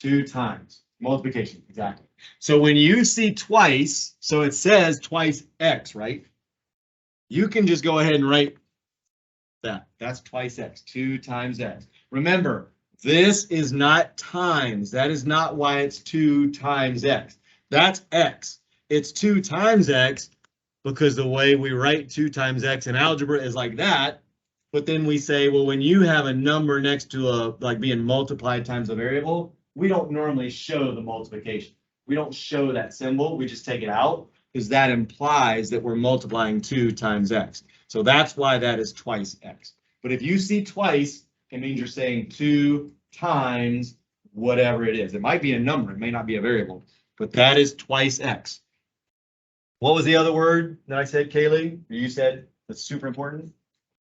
2 times. Multiplication, exactly. So when you see twice, so it says twice x, right? You can just go ahead and write that. That's twice x, 2 times x. Remember, this is not times. That is not why it's 2 times x. That's x. It's 2 times x because the way we write 2 times x in algebra is like that. But then we say, well, when you have a number next to a, like being multiplied times a variable, we don't normally show the multiplication. We don't show that symbol. We just take it out because that implies that we're multiplying 2 times x. So that's why that is twice x. But if you see twice, it means you're saying 2 times whatever it is. It might be a number. It may not be a variable, but that is twice x. What was the other word that I said, Kaylee? You said that's super important.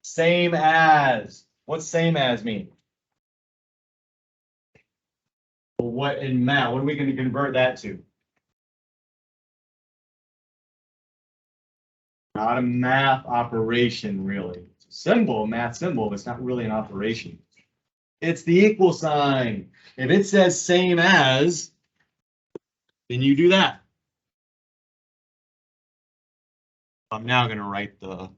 Same as. What's same as mean? Well, what in math? What are we going to convert that to? Not a math operation, really. It's a symbol, a math symbol, but it's not really an operation. It's the equal sign. If it says same as, then you do that. I'm now going to write the.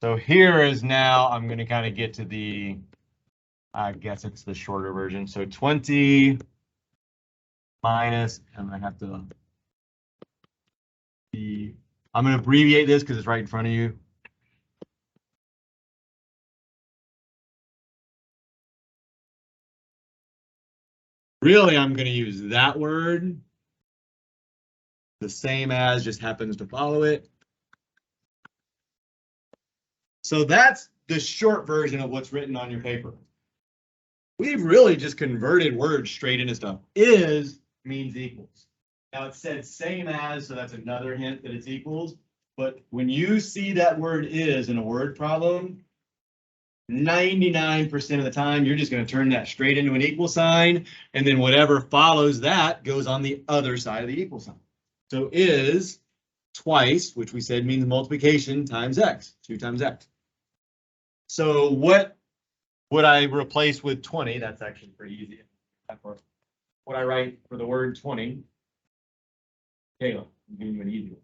So here is now, I'm going to kind of get to the, I guess it's the shorter version. So 20 minus, and I have to, I'm going to abbreviate this because it's right in front of you. Really, I'm going to use that word. The same as just happens to follow it. So that's the short version of what's written on your paper. We've really just converted words straight into stuff. Is means equals. Now it said same as, so that's another hint that it's equals. But when you see that word is in a word problem, 99% of the time, you're just going to turn that straight into an equal sign. And then whatever follows that goes on the other side of the equal sign. So is twice, which we said means multiplication times x, 2 times x. So what would I replace with 20? That's actually pretty easy. What I write for the word 20? Caleb, I'm giving you an easy one.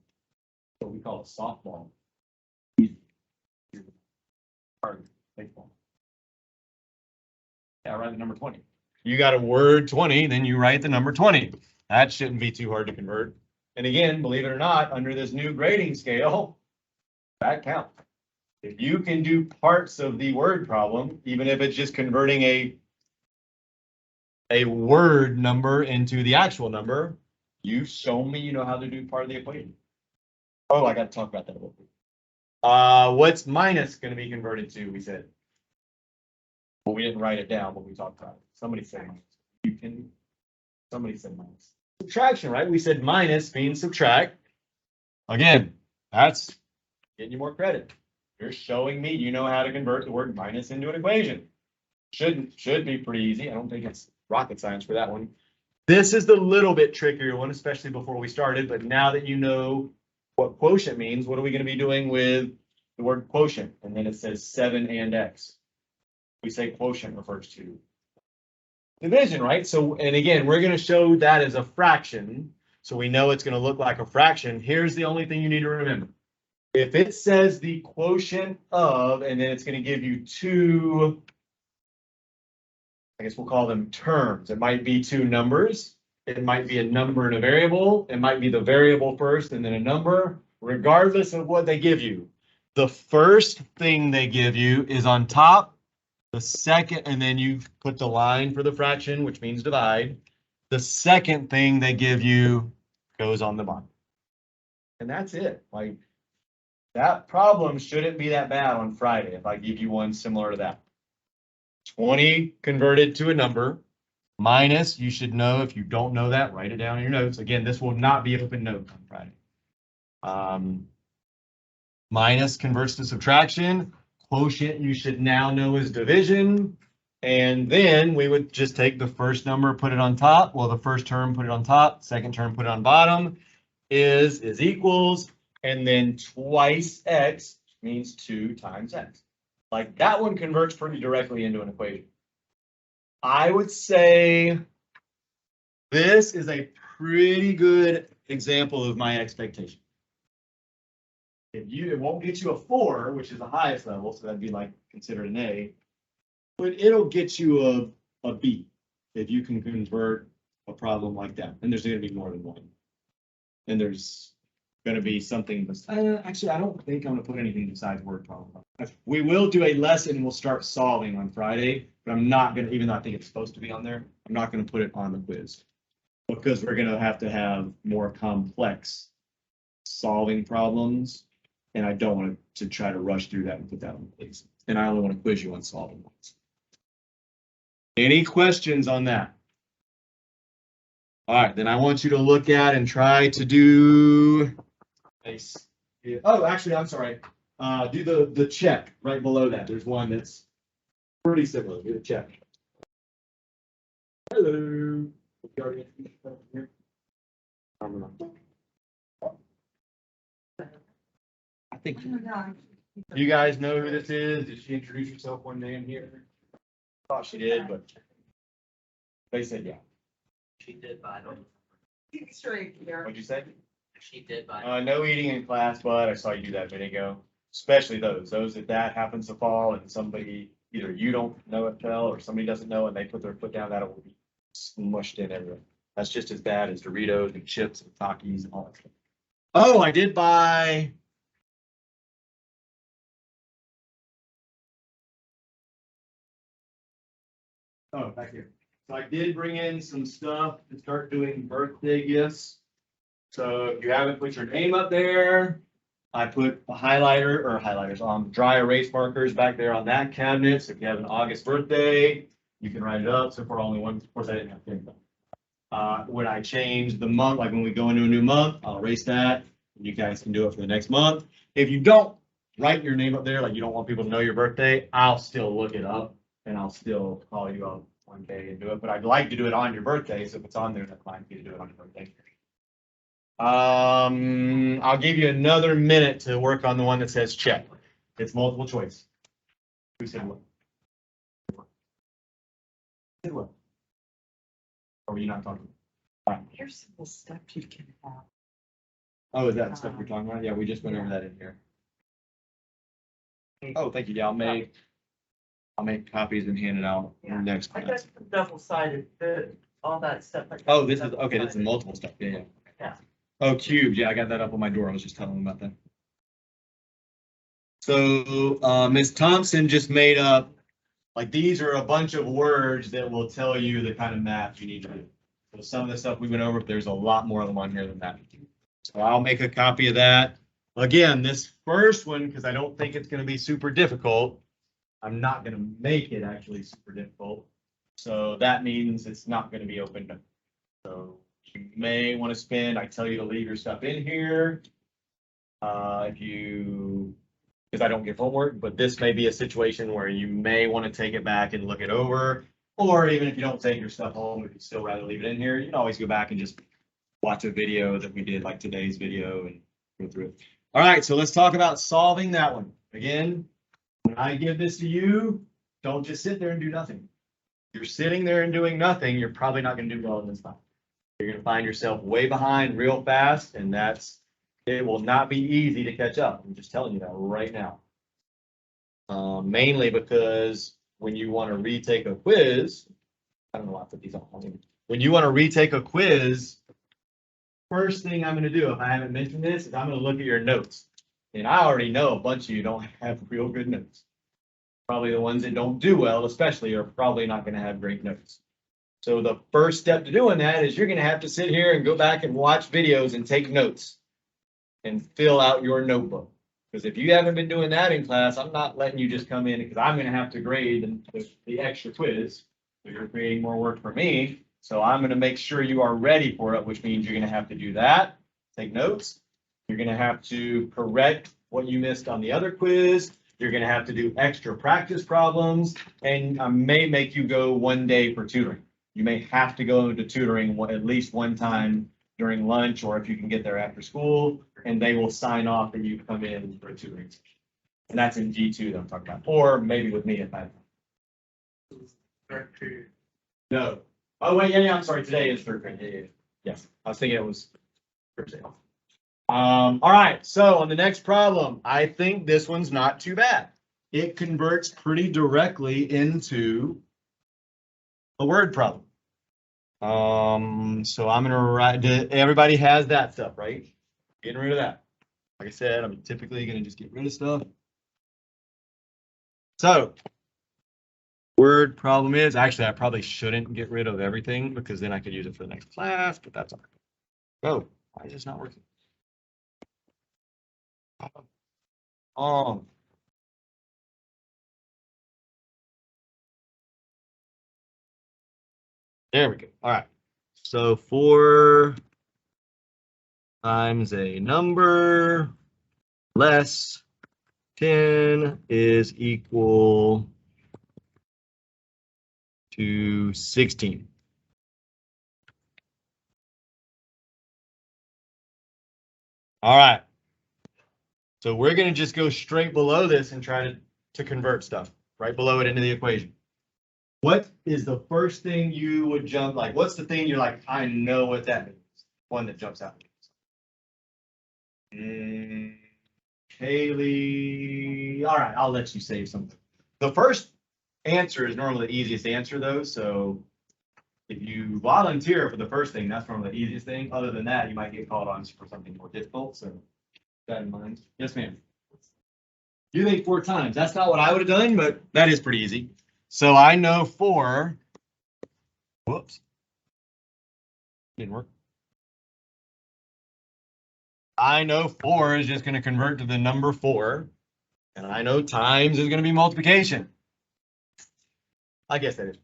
What we call a softball. Easy. Hard baseball. Yeah, write the number 20. You got a word 20, then you write the number 20. That shouldn't be too hard to convert. And again, believe it or not, under this new grading scale, that counts. If you can do parts of the word problem, even if it's just converting a word number into the actual number, you've shown me you know how to do part of the equation. Oh, I got to talk about that a little bit. What's minus going to be converted to? We said. Well, we didn't write it down, but we talked about it. Somebody said minus. You can. Somebody said minus. subtraction, right? We said minus means subtract. Again, that's getting you more credit. You're showing me you know how to convert the word minus into an equation. Should be pretty easy. I don't think it's rocket science for that one. This is the little bit trickier one, especially before we started, but now that you know what quotient means, what are we going to be doing with the word quotient? And then it says 7 and x. We say quotient refers to division, right? So, and again, we're going to show that as a fraction. So we know it's going to look like a fraction. Here's the only thing you need to remember. If it says the quotient of, and then it's going to give you two, I guess we'll call them terms. It might be two numbers. It might be a number and a variable. It might be the variable first and then a number, regardless of what they give you. The first thing they give you is on top. The second, and then you put the line for the fraction, which means divide. The second thing they give you goes on the bottom. And that's it. Like, that problem shouldn't be that bad on Friday if I give you one similar to that. 20 converted to a number, minus, you should know, if you don't know that, write it down in your notes. Again, this will not be open note on Friday. Minus converts to subtraction. Quotient you should now know is division. And then we would just take the first number, put it on top. Well, the first term, put it on top. Second term, put it on bottom. Is equals. And then twice x means 2 times x. Like, that one converts pretty directly into an equation. I would say this is a pretty good example of my expectation. It won't get you a 4, which is the highest level, so that'd be like considered an A, but it'll get you a B if you can convert a problem like that. And there's going to be more than one. And there's going to be something. Actually, I don't think I'm going to put anything besides word problem. We will do a lesson. We'll start solving on Friday, but I'm not going to, even though I think it's supposed to be on there, I'm not going to put it on the quiz because we're going to have more complex solving problems. And I don't want to try to rush through that and put that on the quiz. And I only want to quiz you on solving ones. Any questions on that? All right, then I want you to look at and try to do. Oh, actually, I'm sorry. Do the check right below that. There's one that's pretty similar. Do the check. Hello. I think you guys know who this is. Did she introduce herself one day in here? Thought she did, but they said yeah. She did, but I don't. Straight here. What'd you say? She did, but. No eating in class, but I saw you do that video. Especially those that happens to fall and somebody, either you don't know it fell or somebody doesn't know and they put their foot down, that will be smushed in everywhere. That's just as bad as Doritos and chips and Takis and all that stuff. Oh, I did buy. Oh, back here. So I did bring in some stuff to start doing birthday gifts. So if you haven't put your name up there, I put a highlighters, dry erase markers back there on that cabinet. So if you have an August birthday, you can write it up. So for only one, of course, I didn't have to. When I change the month, like when we go into a new month, I'll erase that. You guys can do it for the next month. If you don't write your name up there, like you don't want people to know your birthday, I'll still look it up and I'll still call you up one day and do it. But I'd like to do it on your birthday. So if it's on there, that's fine for you to do it on your birthday. I'll give you another minute to work on the one that says check. It's multiple choice. Who said what? Said what? Or were you not talking? Here's some of the stuff you can have. Oh, is that the stuff you're talking about? Yeah, we just went over that in here. Oh, thank you. Yeah, I'll make copies and hand it out Yeah. next I got class. some double-sided, all that stuff. I got Oh, this is, okay, this is double-sided. multiple stuff. Yeah, yeah. Yeah. Oh, cubed. Yeah, I got that up on my door. I was just telling them about that. So, Ms. Thompson just made up, like, these are a bunch of words that will tell you the kind of math you need to do. So some of the stuff we went over, there's a lot more of them on here than that. So I'll make a copy of that. Again, this first one, because I don't think it's going to be super difficult, I'm not going to make it actually super difficult. So that means it's not going to be opened up. So you may want to spend, I tell you to leave your stuff in here. Because I don't give homework, but this may be a situation where you may want to take it back and look it over. Or even if you don't take your stuff home, if you'd still rather leave it in here, you can always go back and just watch a video that we did, like today's video, and go through it. All right, so let's talk about solving that one. Again, when I give this to you, don't just sit there and do nothing. If you're sitting there and doing nothing, you're probably not going to do well in this time. You're going to find yourself way behind real fast, and it will not be easy to catch up. I'm just telling you that right now. Mainly because when you want to retake a quiz, I don't know why I put these on. When you want to retake a quiz, first thing I'm going to do, if I haven't mentioned this, is I'm going to look at your notes. And I already know a bunch of you don't have real good notes. Probably the ones that don't do well, especially, are probably not going to have great notes. So the first step to doing that is you're going to have to sit here and go back and watch videos and take notes and fill out your notebook. Because if you haven't been doing that in class, I'm not letting you just come in, because I'm going to have to grade the extra quiz. So you're creating more work for me. So I'm going to make sure you are ready for it, which means you're going to have to do that, take notes. You're going to have to correct what you missed on the other quiz. You're going to have to do extra practice problems, and I may make you go one day for tutoring. You may have to go to tutoring at least one time during lunch, or if you can get there after school, and they will sign off that you come in for a tutoring session. And that's in G2 that I'm talking about, or maybe with me if I have. No. Oh, wait, yeah, I'm sorry. Today is third grade. Yeah. Yes, I was thinking it was Thursday. All right, so on the next problem, I think this one's not too bad. It converts pretty directly into a word problem. So I'm gonna write, everybody has that stuff, right? Getting rid of that. Like I said, I'm typically gonna just get rid of stuff. So word problem is, actually, I probably shouldn't get rid of everything, because then I could use it for the next class, but that's all right. Oh, why is this not working? There we go. All right. So 4 times a number less 10 is equal to 16. All right. So we're going to just go straight below this and try to convert stuff right below it into the equation. What is the first thing you would jump, like, what's the thing you're like, I know what that means? One that jumps out. Kaylee, all right, I'll let you say something. The first answer is normally the easiest answer though, so if you volunteer for the first thing, that's normally the easiest thing. Other than that, you might get called on for something more difficult, so keep that in mind. Yes, ma'am. You think 4 times. That's not what I would have done, but that is pretty easy. So I know 4, whoops, didn't work. I know 4 is just going to convert to the number 4, and I know times is going to be multiplication. I guess that is.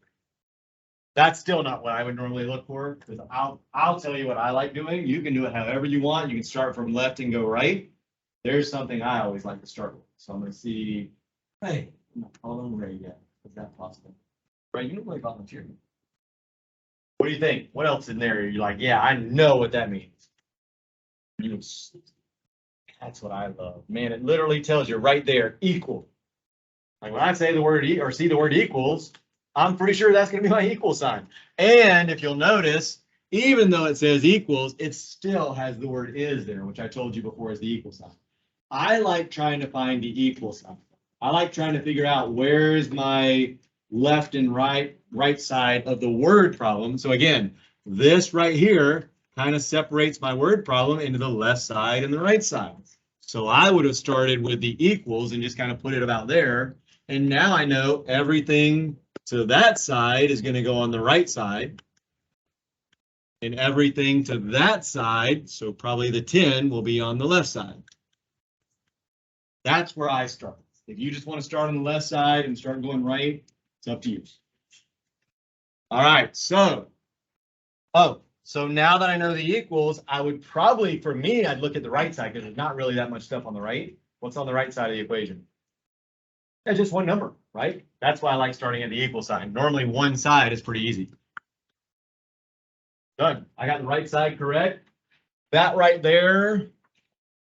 That's still not what I would normally look for, because I'll tell you what I like doing. You can do it however you want. You can start from left and go right. There's something I always like to start with. So I'm going to see, hey, I'm not calling Ray yet. Is that possible? Ray, you don't really volunteer. What do you think? What else in there? You're like, yeah, I know what that means. That's what I love. Man, it literally tells you right there, equal. Like when I say the word or see the word equals, I'm pretty sure that's going to be my equal sign. And if you'll notice, even though it says equals, it still has the word is there, which I told you before is the equal sign. I like trying to find the equal sign. I like trying to figure out where is my left and right side of the word problem. So again, this right here kind of separates my word problem into the left side and the right side. So I would have started with the equals and just kind of put it about there. And now I know everything to that side is going to go on the right side. And everything to that side, so probably the 10, will be on the left side. That's where I start. If you just want to start on the left side and start going right, it's up to you. All right, so, oh, So now that I know the equals, I would probably, for me, I'd look at the right side because there's not really that much stuff on the right. What's on the right side of the equation? Yeah, just one number, right? That's why I like starting at the equal sign. Normally one side is pretty easy. Done. I got the right side correct. That right there,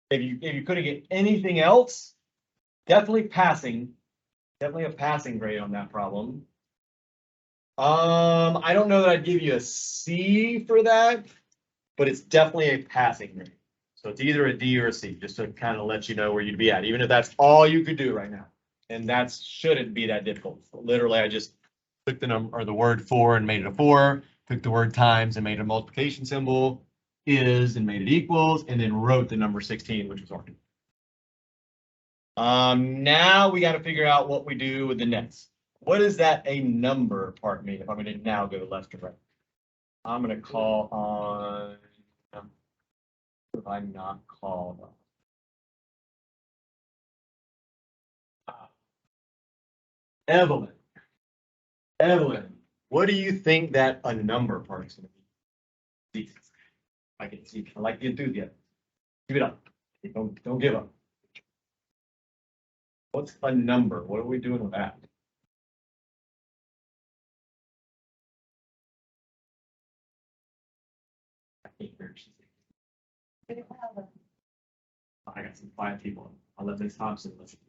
if you couldn't get anything else, definitely passing. Definitely a passing grade on that problem. I don't know that I'd give you a C for that, but it's definitely a passing grade. So it's either a D or a C, just to kind of let you know where you'd be at, even if that's all you could do right now. And that shouldn't be that difficult. Literally, I just took the number or the word for and made it a 4, took the word times and made it a multiplication symbol, is and made it equals, and then wrote the number 16, which was already. Now we got to figure out what we do with the next. What does that a number part mean if I'm going to now go left to right? I'm going to call on, if I'm not called on. Evelyn. Evelyn, what do you think that a number part is going to be? I can see, I like the enthusiasm. Give it up. Don't give up. What's a number? What are we doing with that? I can't hear what she's saying. I got some quiet people. I'll let Ms. Thompson listen.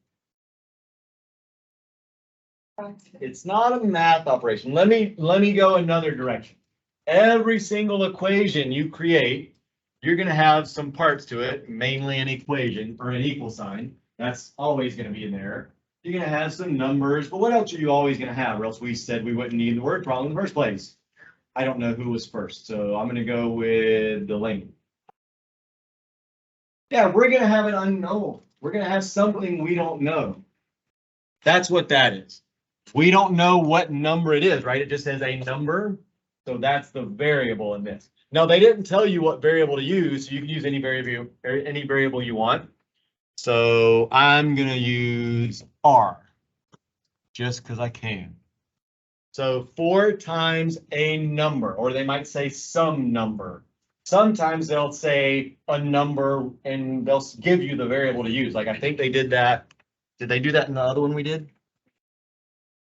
It's not a math operation. Let me go another direction. Every single equation you create, you're going to have some parts to it, mainly an equation or an equal sign. That's always going to be in there. You're going to have some numbers, but what else are you always going to have? Or else we said we wouldn't need the word problem in the first place. I don't know who was first, so I'm going to go with Delaney. Yeah, we're going to have an unknown. We're going to have something we don't know. That's what that is. We don't know what number it is, right? It just says a number. So that's the variable in this. Now, they didn't tell you what variable to use, so you can use any variable you want. So I'm going to use R just because I can. So 4 times a number, or they might say some number. Sometimes they'll say a number and they'll give you the variable to use. Like I think they did that. Did they do that in the other one we did?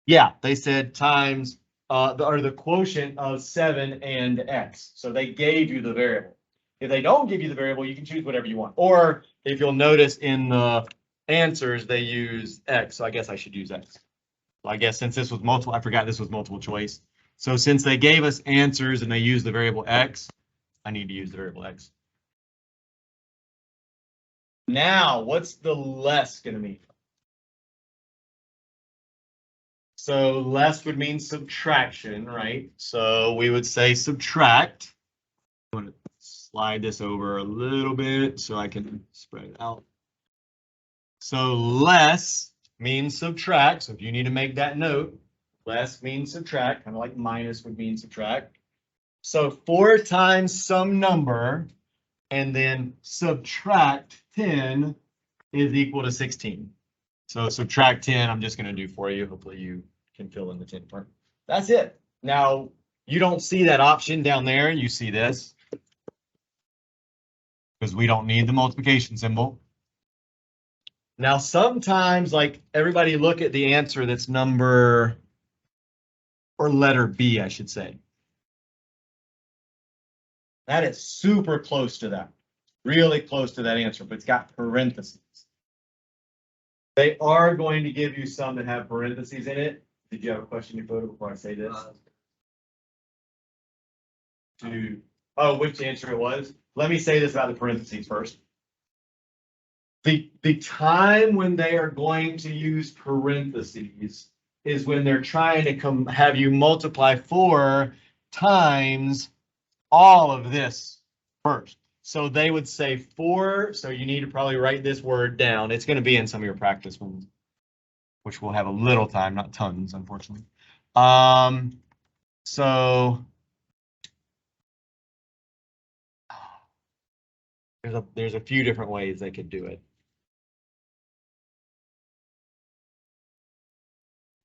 Yeah, they said times the quotient of 7 and x. So they gave you the variable. If they don't give you the variable, you can choose whatever you want. Or if you'll notice in the answers, they use x. So I guess I should use x. So I guess since this was multiple, I forgot this was multiple choice. So since they gave us answers and they use the variable x, I need to use the variable x. Now, what's the less going to mean? So less would mean subtraction, right? So we would say subtract. I'm going to slide this over a little bit so I can spread it out. So less means subtract. So if you need to make that note, less means subtract, kind of like minus would mean subtract. So 4 times some number and then subtract 10 is equal to 16. So subtract 10, I'm just going to do for you. Hopefully you can fill in the 10 part. That's it. Now, you don't see that option down there. You see this. Because we don't need the multiplication symbol. Now, sometimes, like, everybody look at the answer that's number, or letter B, I should say. That is super close to that. Really close to that answer, but it's got parentheses. They are going to give you some that have parentheses in it. Did you have a question you put before I say this? Which answer it was? Let me say this about the parentheses first. The time when they are going to use parentheses is when they're trying to have you multiply 4 times all of this first. So they would say 4, so you need to probably write this word down. It's going to be in some of your practice ones, which will have a little time, not tons, unfortunately. So there's a few different ways they could do it.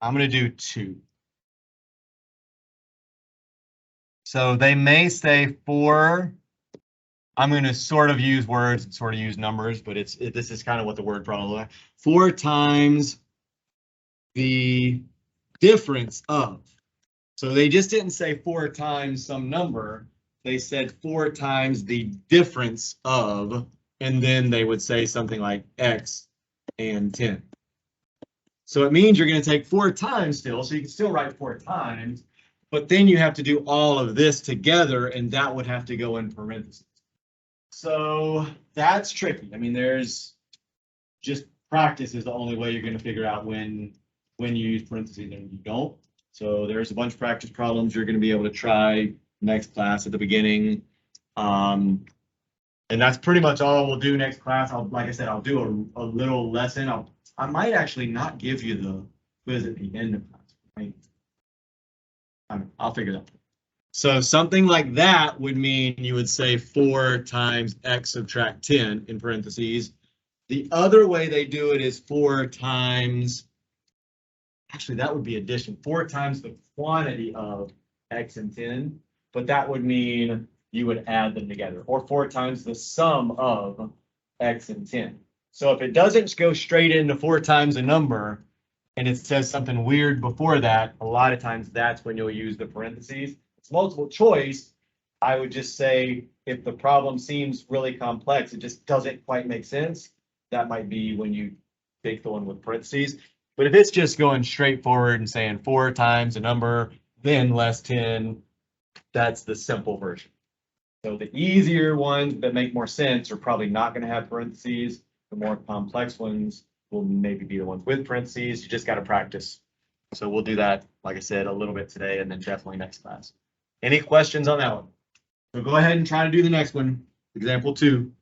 I'm going to do 2. So they may say 4. I'm going to sort of use words and sort of use numbers, but this is kind of what the word probably like. 4 times the difference of. So they just didn't say 4 times some number. They said 4 times the difference of, and then they would say something like X and 10. So it means you're going to take 4 times still, so you can still write 4 times, but then you have to do all of this together, and that would have to go in parentheses. So that's tricky. I mean, there's just practice is the only way you're going to figure out when you use parentheses and you don't. So there's a bunch of practice problems you're going to be able to try next class at the beginning. And that's pretty much all we'll do next class. Like I said, I'll do a little lesson. I might actually not give you the quiz at the end of class. I'll figure that out. So something like that would mean you would say 4 times x subtract 10 in parentheses. The other way they do it is 4 times, actually that would be addition, 4 times the quantity of x and 10, but that would mean you would add them together, or 4 times the sum of x and 10. So if it doesn't go straight into 4 times a number, and it says something weird before that, a lot of times that's when you'll use the parentheses. It's multiple choice. I would just say if the problem seems really complex, it just doesn't quite make sense, that might be when you take the one with parentheses. But if it's just going straight forward and saying 4 times a number, then less 10, that's the simple version. So the easier ones that make more sense are probably not going to have parentheses. The more complex ones will maybe be the ones with parentheses. You just got to practice. So we'll do that, like I said, a little bit today and then definitely next class. Any questions on that one? So go ahead and try to do the next one. Example 2.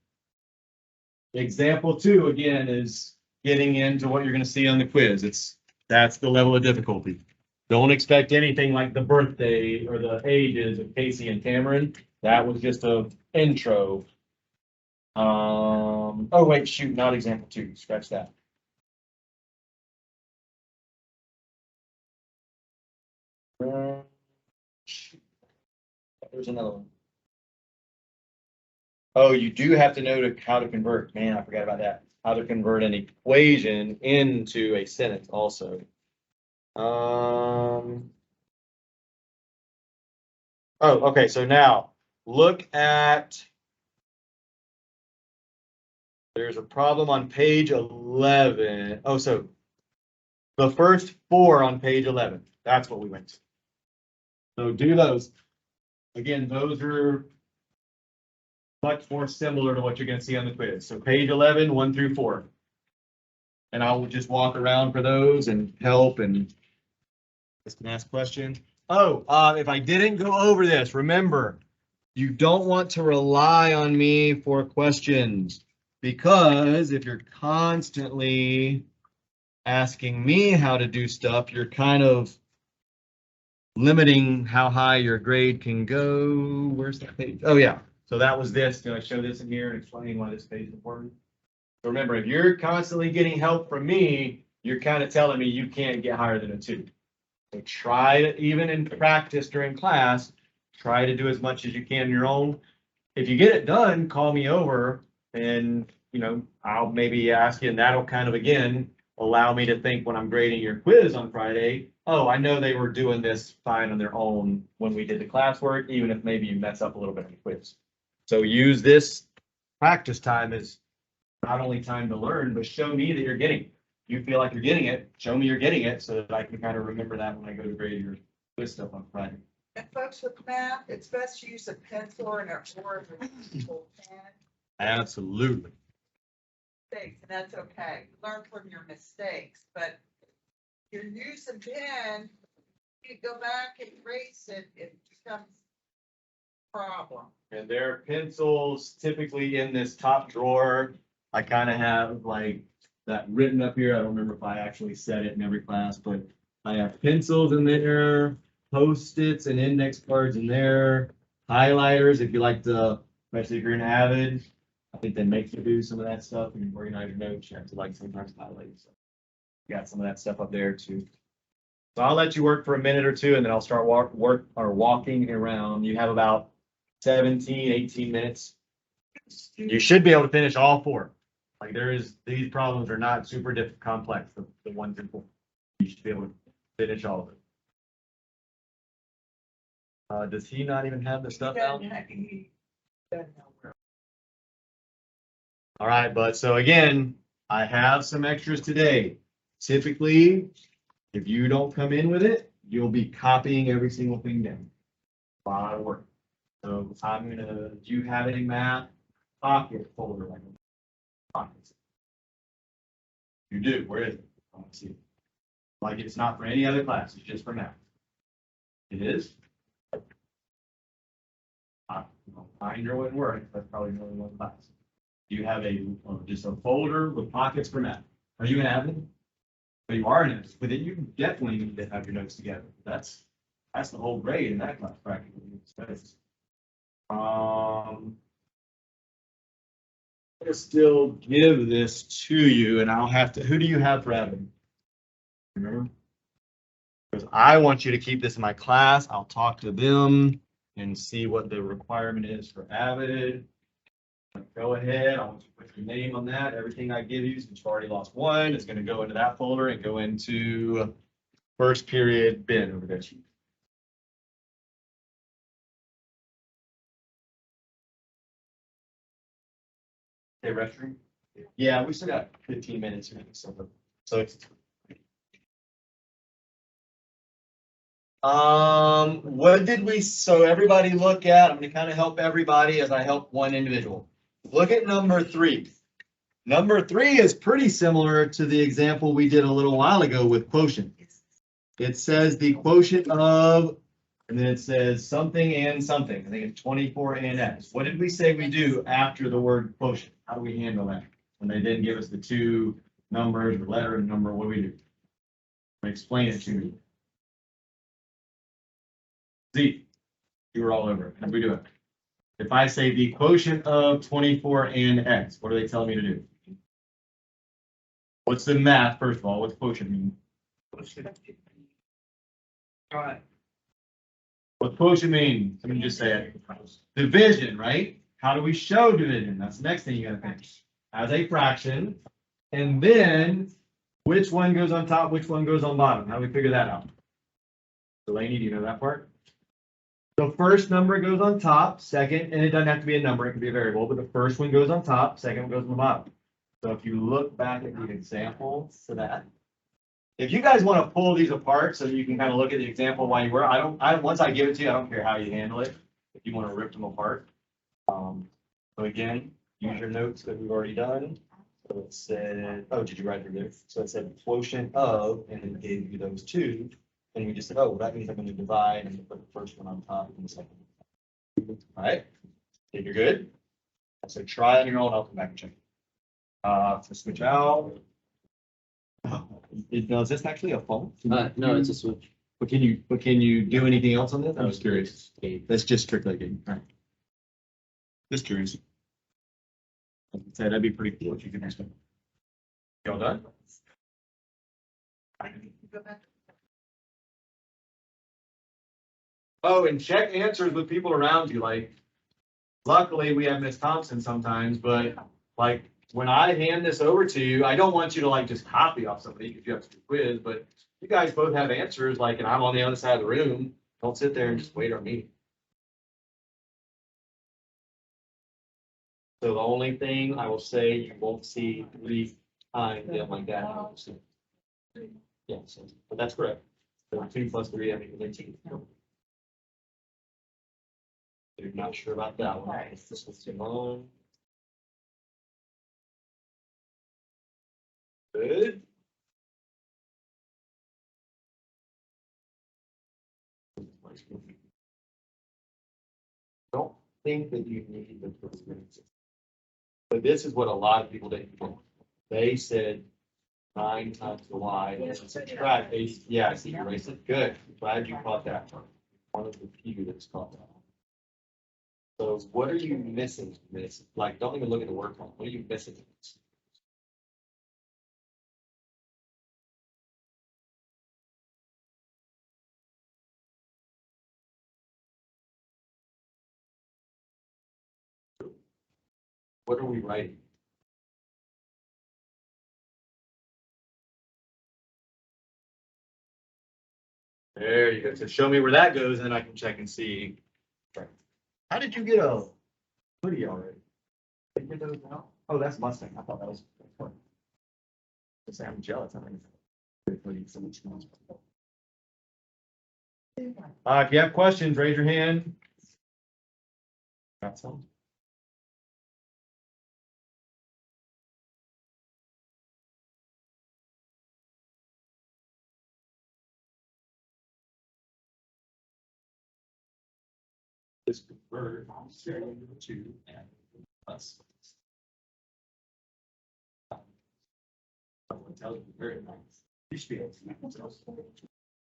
Example 2, again, is getting into what you're going to see on the quiz. That's the level of difficulty. Don't expect anything like the birthday or the ages of Casey and Cameron. That was just an intro. Oh wait, shoot, not example 2. Scratch that. There's another one. Oh, you do have to know how to convert. Man, I forgot about that. How to convert an equation into a sentence also. Oh, okay. So now look at, there's a problem on page 11. Oh, so the first 4 on page 11. That's what we went to. So do those. Again, those are much more similar to what you're going to see on the quiz. So page 11, 1 through 4. And I will just walk around for those and help and just ask questions. Oh, if I didn't go over this, remember, you don't want to rely on me for questions, because if you're constantly asking me how to do stuff, you're kind of limiting how high your grade can go. Where's that page? Oh, yeah. So that was this. Did I show this in here and explain why this page is important? So remember, if you're constantly getting help from me, you're kind of telling me you can't get higher than a 2. So try to, even in practice during class, try to do as much as you can on your own. If you get it done, call me over and, I'll maybe ask you, and that'll kind of, again, allow me to think when I'm grading your quiz on Friday, oh, I know they were doing this fine on their own when we did the classwork, even if maybe you mess up a little bit on the quiz. So use this practice time as not only time to learn, but show me that you're getting it. You feel like you're getting it, show me you're getting it so that I can kind of remember that when I go to grade your quiz stuff on Friday. And folks with math, it's best to use a pencil or a reusable pen. Absolutely. And that's okay. Learn from your mistakes, but if you're using pen, you go back and erase it, it becomes a problem. And there are pencils typically in this top drawer. I kind of have like that written up here. I don't remember if I actually said it in every class, but I have pencils in there, Post-its and index cards in there, highlighters if you like to, especially if you're an avid. I think they make you do some of that stuff and organize your notes. You have to like sometimes highlight. So got some of that stuff up there too. So I'll let you work for a minute or two and then I'll start walking around. You have about 17, 18 minutes. You should be able to finish all four. Like these problems are not super complex, the ones in four. You should be able to finish all of it. Does he not even have the stuff out? All right, but so again, I have some extras today. Typically, if you don't come in with it, you'll be copying every single thing down. A lot of work. So do you have a math pocket folder like pockets? You do, where is it? I want to see it. Like it's not for any other class, it's just for math. It is? Mine wouldn't work, that's probably only one class. You have just a folder with pockets for math. Are you an admin? But you are an admin, but then you definitely need to have your notes together. That's the whole grade in that class practically. I'm gonna still give this to you and I'll have to, who do you have for admin? Remember? Because I want you to keep this in my class. I'll talk to them and see what the requirement is for Avid. Go ahead, I want you to put your name on that. Everything I give you, since you've already lost one, is going to go into that folder and go into first period bin over there. Hey, restroom? Yeah, we still got 15 minutes here. So it's what did we, so everybody look at, I'm gonna kind of help everybody as I help one individual. Look at number 3. Number 3 is pretty similar to the example we did a little while ago with quotient. It says the quotient of, and then it says something and something. I think it's 24 and x. What did we say we do after the word quotient? How do we handle that? When they didn't give us the two numbers, the letter and number, what do we do? Explain it to me. Z, you were all over it. How do we do it? If I say the quotient of 24 and x, what are they telling me to do? What's the math, first of all? What's quotient mean? What quotient mean? Let me just say it. Division, right? How do we show division? That's the next thing you gotta think. As a fraction. And then which one goes on top, which one goes on bottom? How do we figure that out? Delaney, do you know that part? The first number goes on top, second, and it doesn't have to be a number, it can be a variable, but the first one goes on top, second one goes on the bottom. So if you look back at the example for that, if you guys want to pull these apart so you can kind of look at the example while you were, once I give it to you, I don't care how you handle it. If you want to rip them apart. So again, use your notes that we've already done. So it said, oh, did you write it there? So it said quotient of, and it gave you those two. And we just said, oh, well, that means I'm going to divide and put the first one on top and the second one. All right. If you're good. So try on your own. I'll come back and check. To switch out. Is this actually a phone? No, it's a switch. But can you do anything else on this? I was curious. That's just strictly a game. All right. Just curious. I'd say that'd be pretty cool if you could explain. Y'all done? Oh, and check answers with people around you. Like, luckily we have Miss Thompson sometimes, but like when I hand this over to you, I don't want you to like just copy off somebody because you have to do a quiz, but you guys both have answers, like, and I'm on the other side of the room. Don't sit there and just wait on me. So the only thing I will say, you won't see 3 times them like that. Yeah, so, but that's correct. So 2 plus 3, I mean, 18. You're not sure about that one. This was Simone. Good. Don't think that you need the first minutes. But this is what a lot of people didn't do. They said 9 times the y. Subtract 8. Yeah, I see you erased it. Good. Glad you caught that one. One of the few that's caught that. So what are you missing? Like, don't even look at the word count. What are you missing? What are we writing? There you go. So show me where that goes and then I can check and see. How did you get a hoodie already? Did you get those now? Oh, that's Mustang. I thought that was. I'm jealous. I'm so much more. If you have questions, raise your hand. Got some? This convert to and plus. Someone tells you very nice. You should be able to.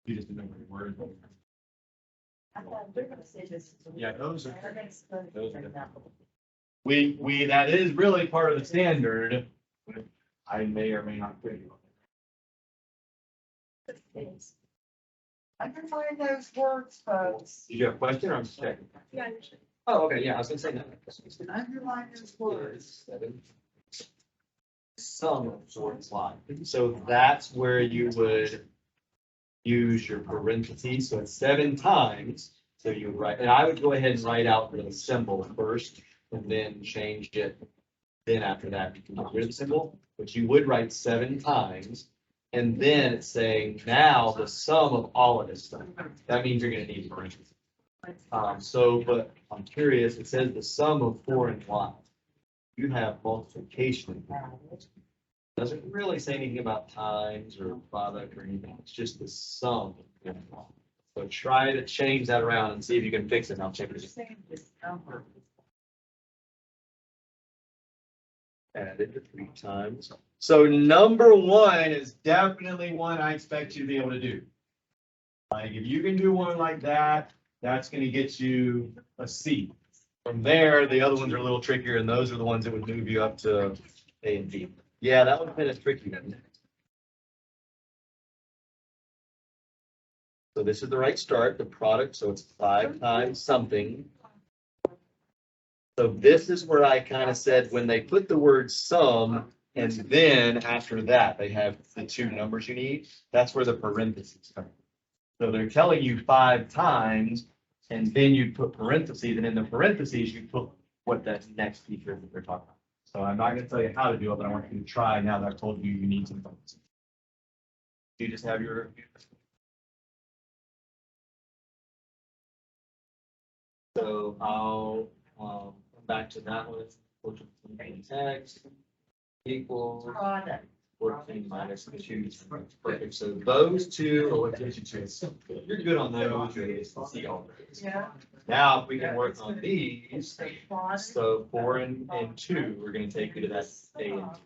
You just remember the word. Yeah, those are. They're gonna split Those are it different. up. We, that is really part of the standard. I may or may not put you on. Underline those words, folks. Did you have a question or I'm just checking? Oh, okay, yeah, I was gonna say that. Underline those words. Some sort of slide. So that's where you would use your parentheses. So it's 7 times. So you would write, and I would go ahead and write out the symbol first and then change it. Then after that, you can get rid of the symbol, but you would write 7 times. And then it's saying now the sum of all of this stuff. That means you're gonna need parentheses. But I'm curious, it says the sum of 4 and 5. You have multiplication. Doesn't really say anything about times or product or anything. It's just the sum. So try to change that around and see if you can fix it. I'll check it. Added 3 times. So number 1 is definitely one I expect you to be able to do. Like if you can do one like that, that's going to get you a C. From there, the other ones are a little trickier, and those are the ones that would move you up to A and B. Yeah, that would have been a tricky one. So this is the right start, the product, so it's 5 times something. So this is where I kind of said, when they put the word sum, and then after that, they have the 2 numbers you need, that's where the parentheses come. So they're telling you 5 times, and then you put parentheses, and in the parentheses, you put what that next feature that they're talking about. So I'm not gonna tell you how to do it, but I want you to try now that I've told you you need some parentheses. You just have your. So I'll, come back to that one, which is text equals Product. 14 minus 2. Perfect. So those 2 are what gives you 2. You're good on those. You're see all those. Yeah. Now, if we can work on these, so 4 and 2, we're gonna take you to that A and 2.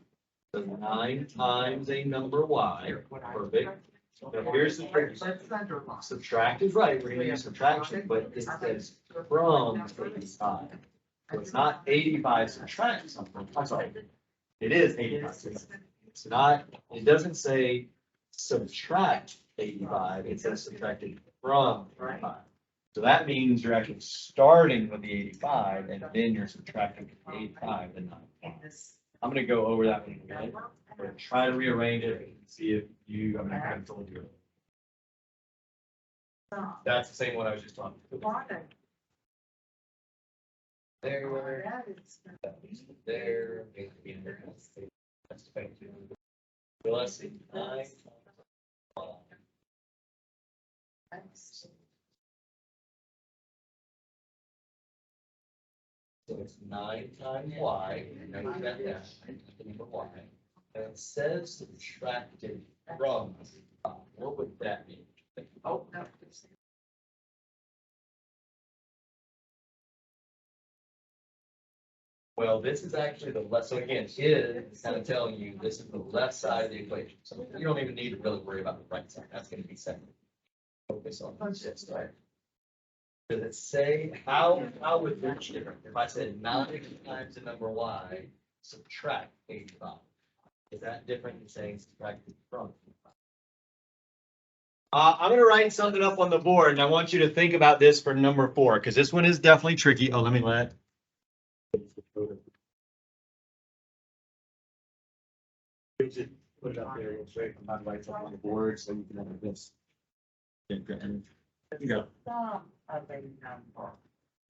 So 9 times a number Y, perfect. Now here's the trick. Subtract is right, we're gonna use subtraction, but it says from 85. So it's not 85 subtract something, I'm sorry. It is 85. It's not, it doesn't say subtract 85, it says subtracted from 85. So that means you're actually starting with the 85 and then you're subtracting from 85 and 9. I'm gonna go over that one again. We're gonna try to rearrange it and see if you, I'm gonna totally do it. That's the same one I was just talking about. There, there, that's effective. So let's see, 9. So it's 9 times Y, note that down, Y. And it says subtracted from, what would that mean? Oh, no. Well, this is actually the left, so again, it is kind of telling you this is the left side of the equation. So you don't even need to really worry about the right side. That's gonna be second. Focus on this, right? Does it say, how would this different? If I said 9 times the number Y, subtract 85. Is that different than saying subtract from? I'm gonna write something up on the board and I want you to think about this for number 4, because this one is definitely tricky. Oh, let me let. just put it up there real quick, I'm not writing something on the board, so you can have this. There you go. Sum of a number.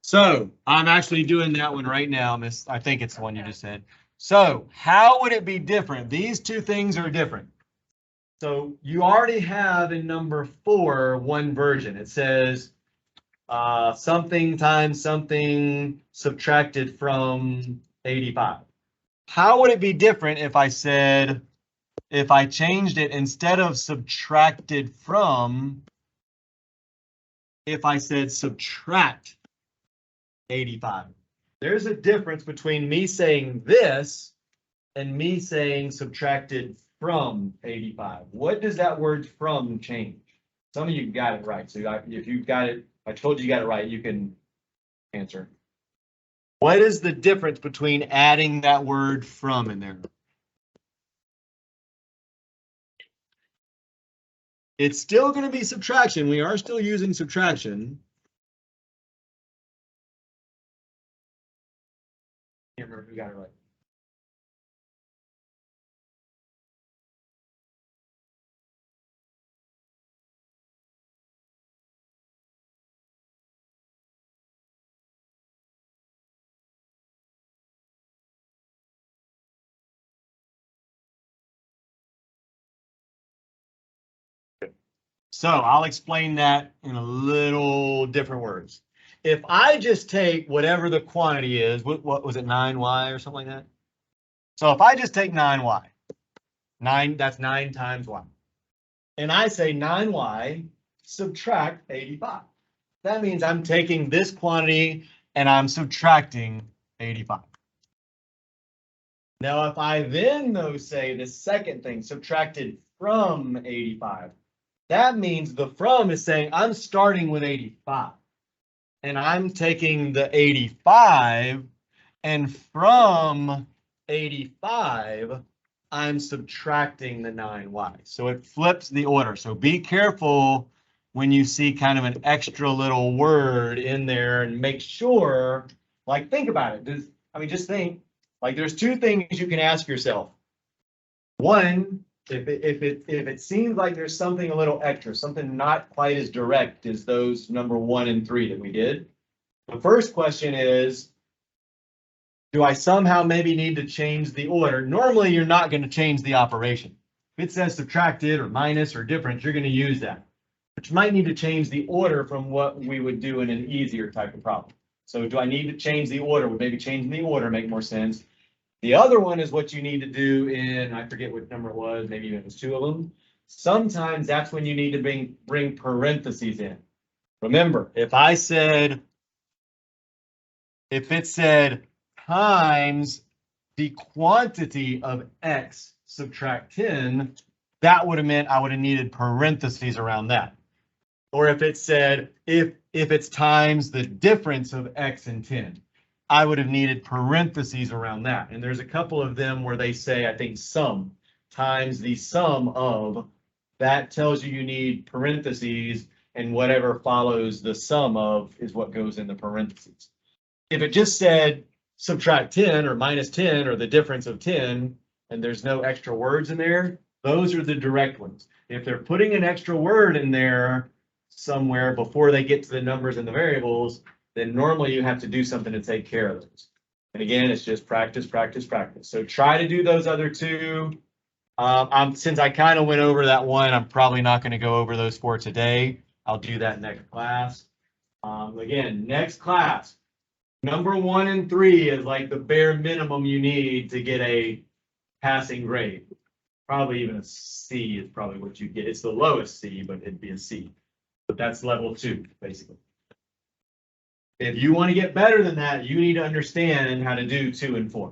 So I'm actually doing that one right now, Miss. I think it's the one you just said. So how would it be different? These two things are different. So you already have in number 4 one version. It says something times something subtracted from 85. How would it be different if I said, if I changed it instead of subtracted from, if I said subtract 85? There's a difference between me saying this and me saying subtracted from 85. What does that word from change? Some of you got it right. So if you've got it, I told you got it right, you can answer. What is the difference between adding that word from in there? It's still going to be subtraction. We are still using subtraction. Can't remember who got it right. So I'll explain that in a little different words. If I just take whatever the quantity is, what was it, 9y or something like that? So if I just take 9y, that's 9 times y. And I say 9y subtract 85. That means I'm taking this quantity and I'm subtracting 85. Now, if I then though say the second thing, subtracted from 85, that means the from is saying I'm starting with 85 and I'm taking the 85 and from 85, I'm subtracting the 9y. So it flips the order. So be careful when you see kind of an extra little word in there and make sure, like, think about it. Just think, like, there's two things you can ask yourself. One, if it seems like there's something a little extra, something not quite as direct as those number 1 and 3 that we did. The first question is, do I somehow maybe need to change the order? Normally, you're not going to change the operation. If it says subtracted or minus or difference, you're going to use that. But you might need to change the order from what we would do in an easier type of problem. So do I need to change the order? Would maybe changing the order make more sense? The other one is what you need to do in, I forget what number it was, maybe it was 2 of them. Sometimes that's when you need to bring parentheses in. Remember, if it said times the quantity of x subtract 10, that would have meant I would have needed parentheses around that. Or if it said, if it's times the difference of x and 10, I would have needed parentheses around that. And there's a couple of them where they say, I think sum times the sum of, that tells you need parentheses, and whatever follows the sum of is what goes in the parentheses. If it just said subtract 10 or minus 10 or the difference of 10, and there's no extra words in there, those are the direct ones. If they're putting an extra word in there somewhere before they get to the numbers and the variables, then normally you have to do something to take care of those. And again, it's just practice, practice, practice. So try to do those other two. Since I kind of went over that one, I'm probably not going to go over those 4 today. I'll do that next class. Again, next class, number 1 and 3 is like the bare minimum you need to get a passing grade. Probably even a C is probably what you get. It's the lowest C, but it'd be a C. But that's level 2, basically. If you want to get better than that, you need to understand how to do 2 and 4.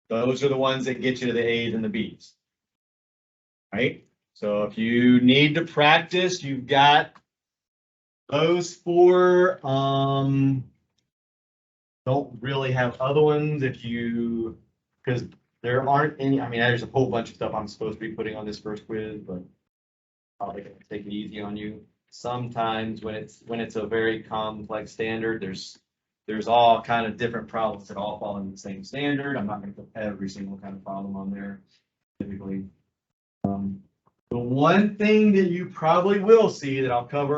Those are the ones that get you to the A's and the B's. Right? So if you need to practice, you've got those 4. Don't really have other ones because there aren't any. I mean, there's a whole bunch of stuff I'm supposed to be putting on this first quiz, but I'll take it easy on you. Sometimes when it's a very complex standard, there's all kind of different problems that all fall in the same standard. I'm not going to put every single kind of problem on there. typically. The one thing that you probably will see that I'll cover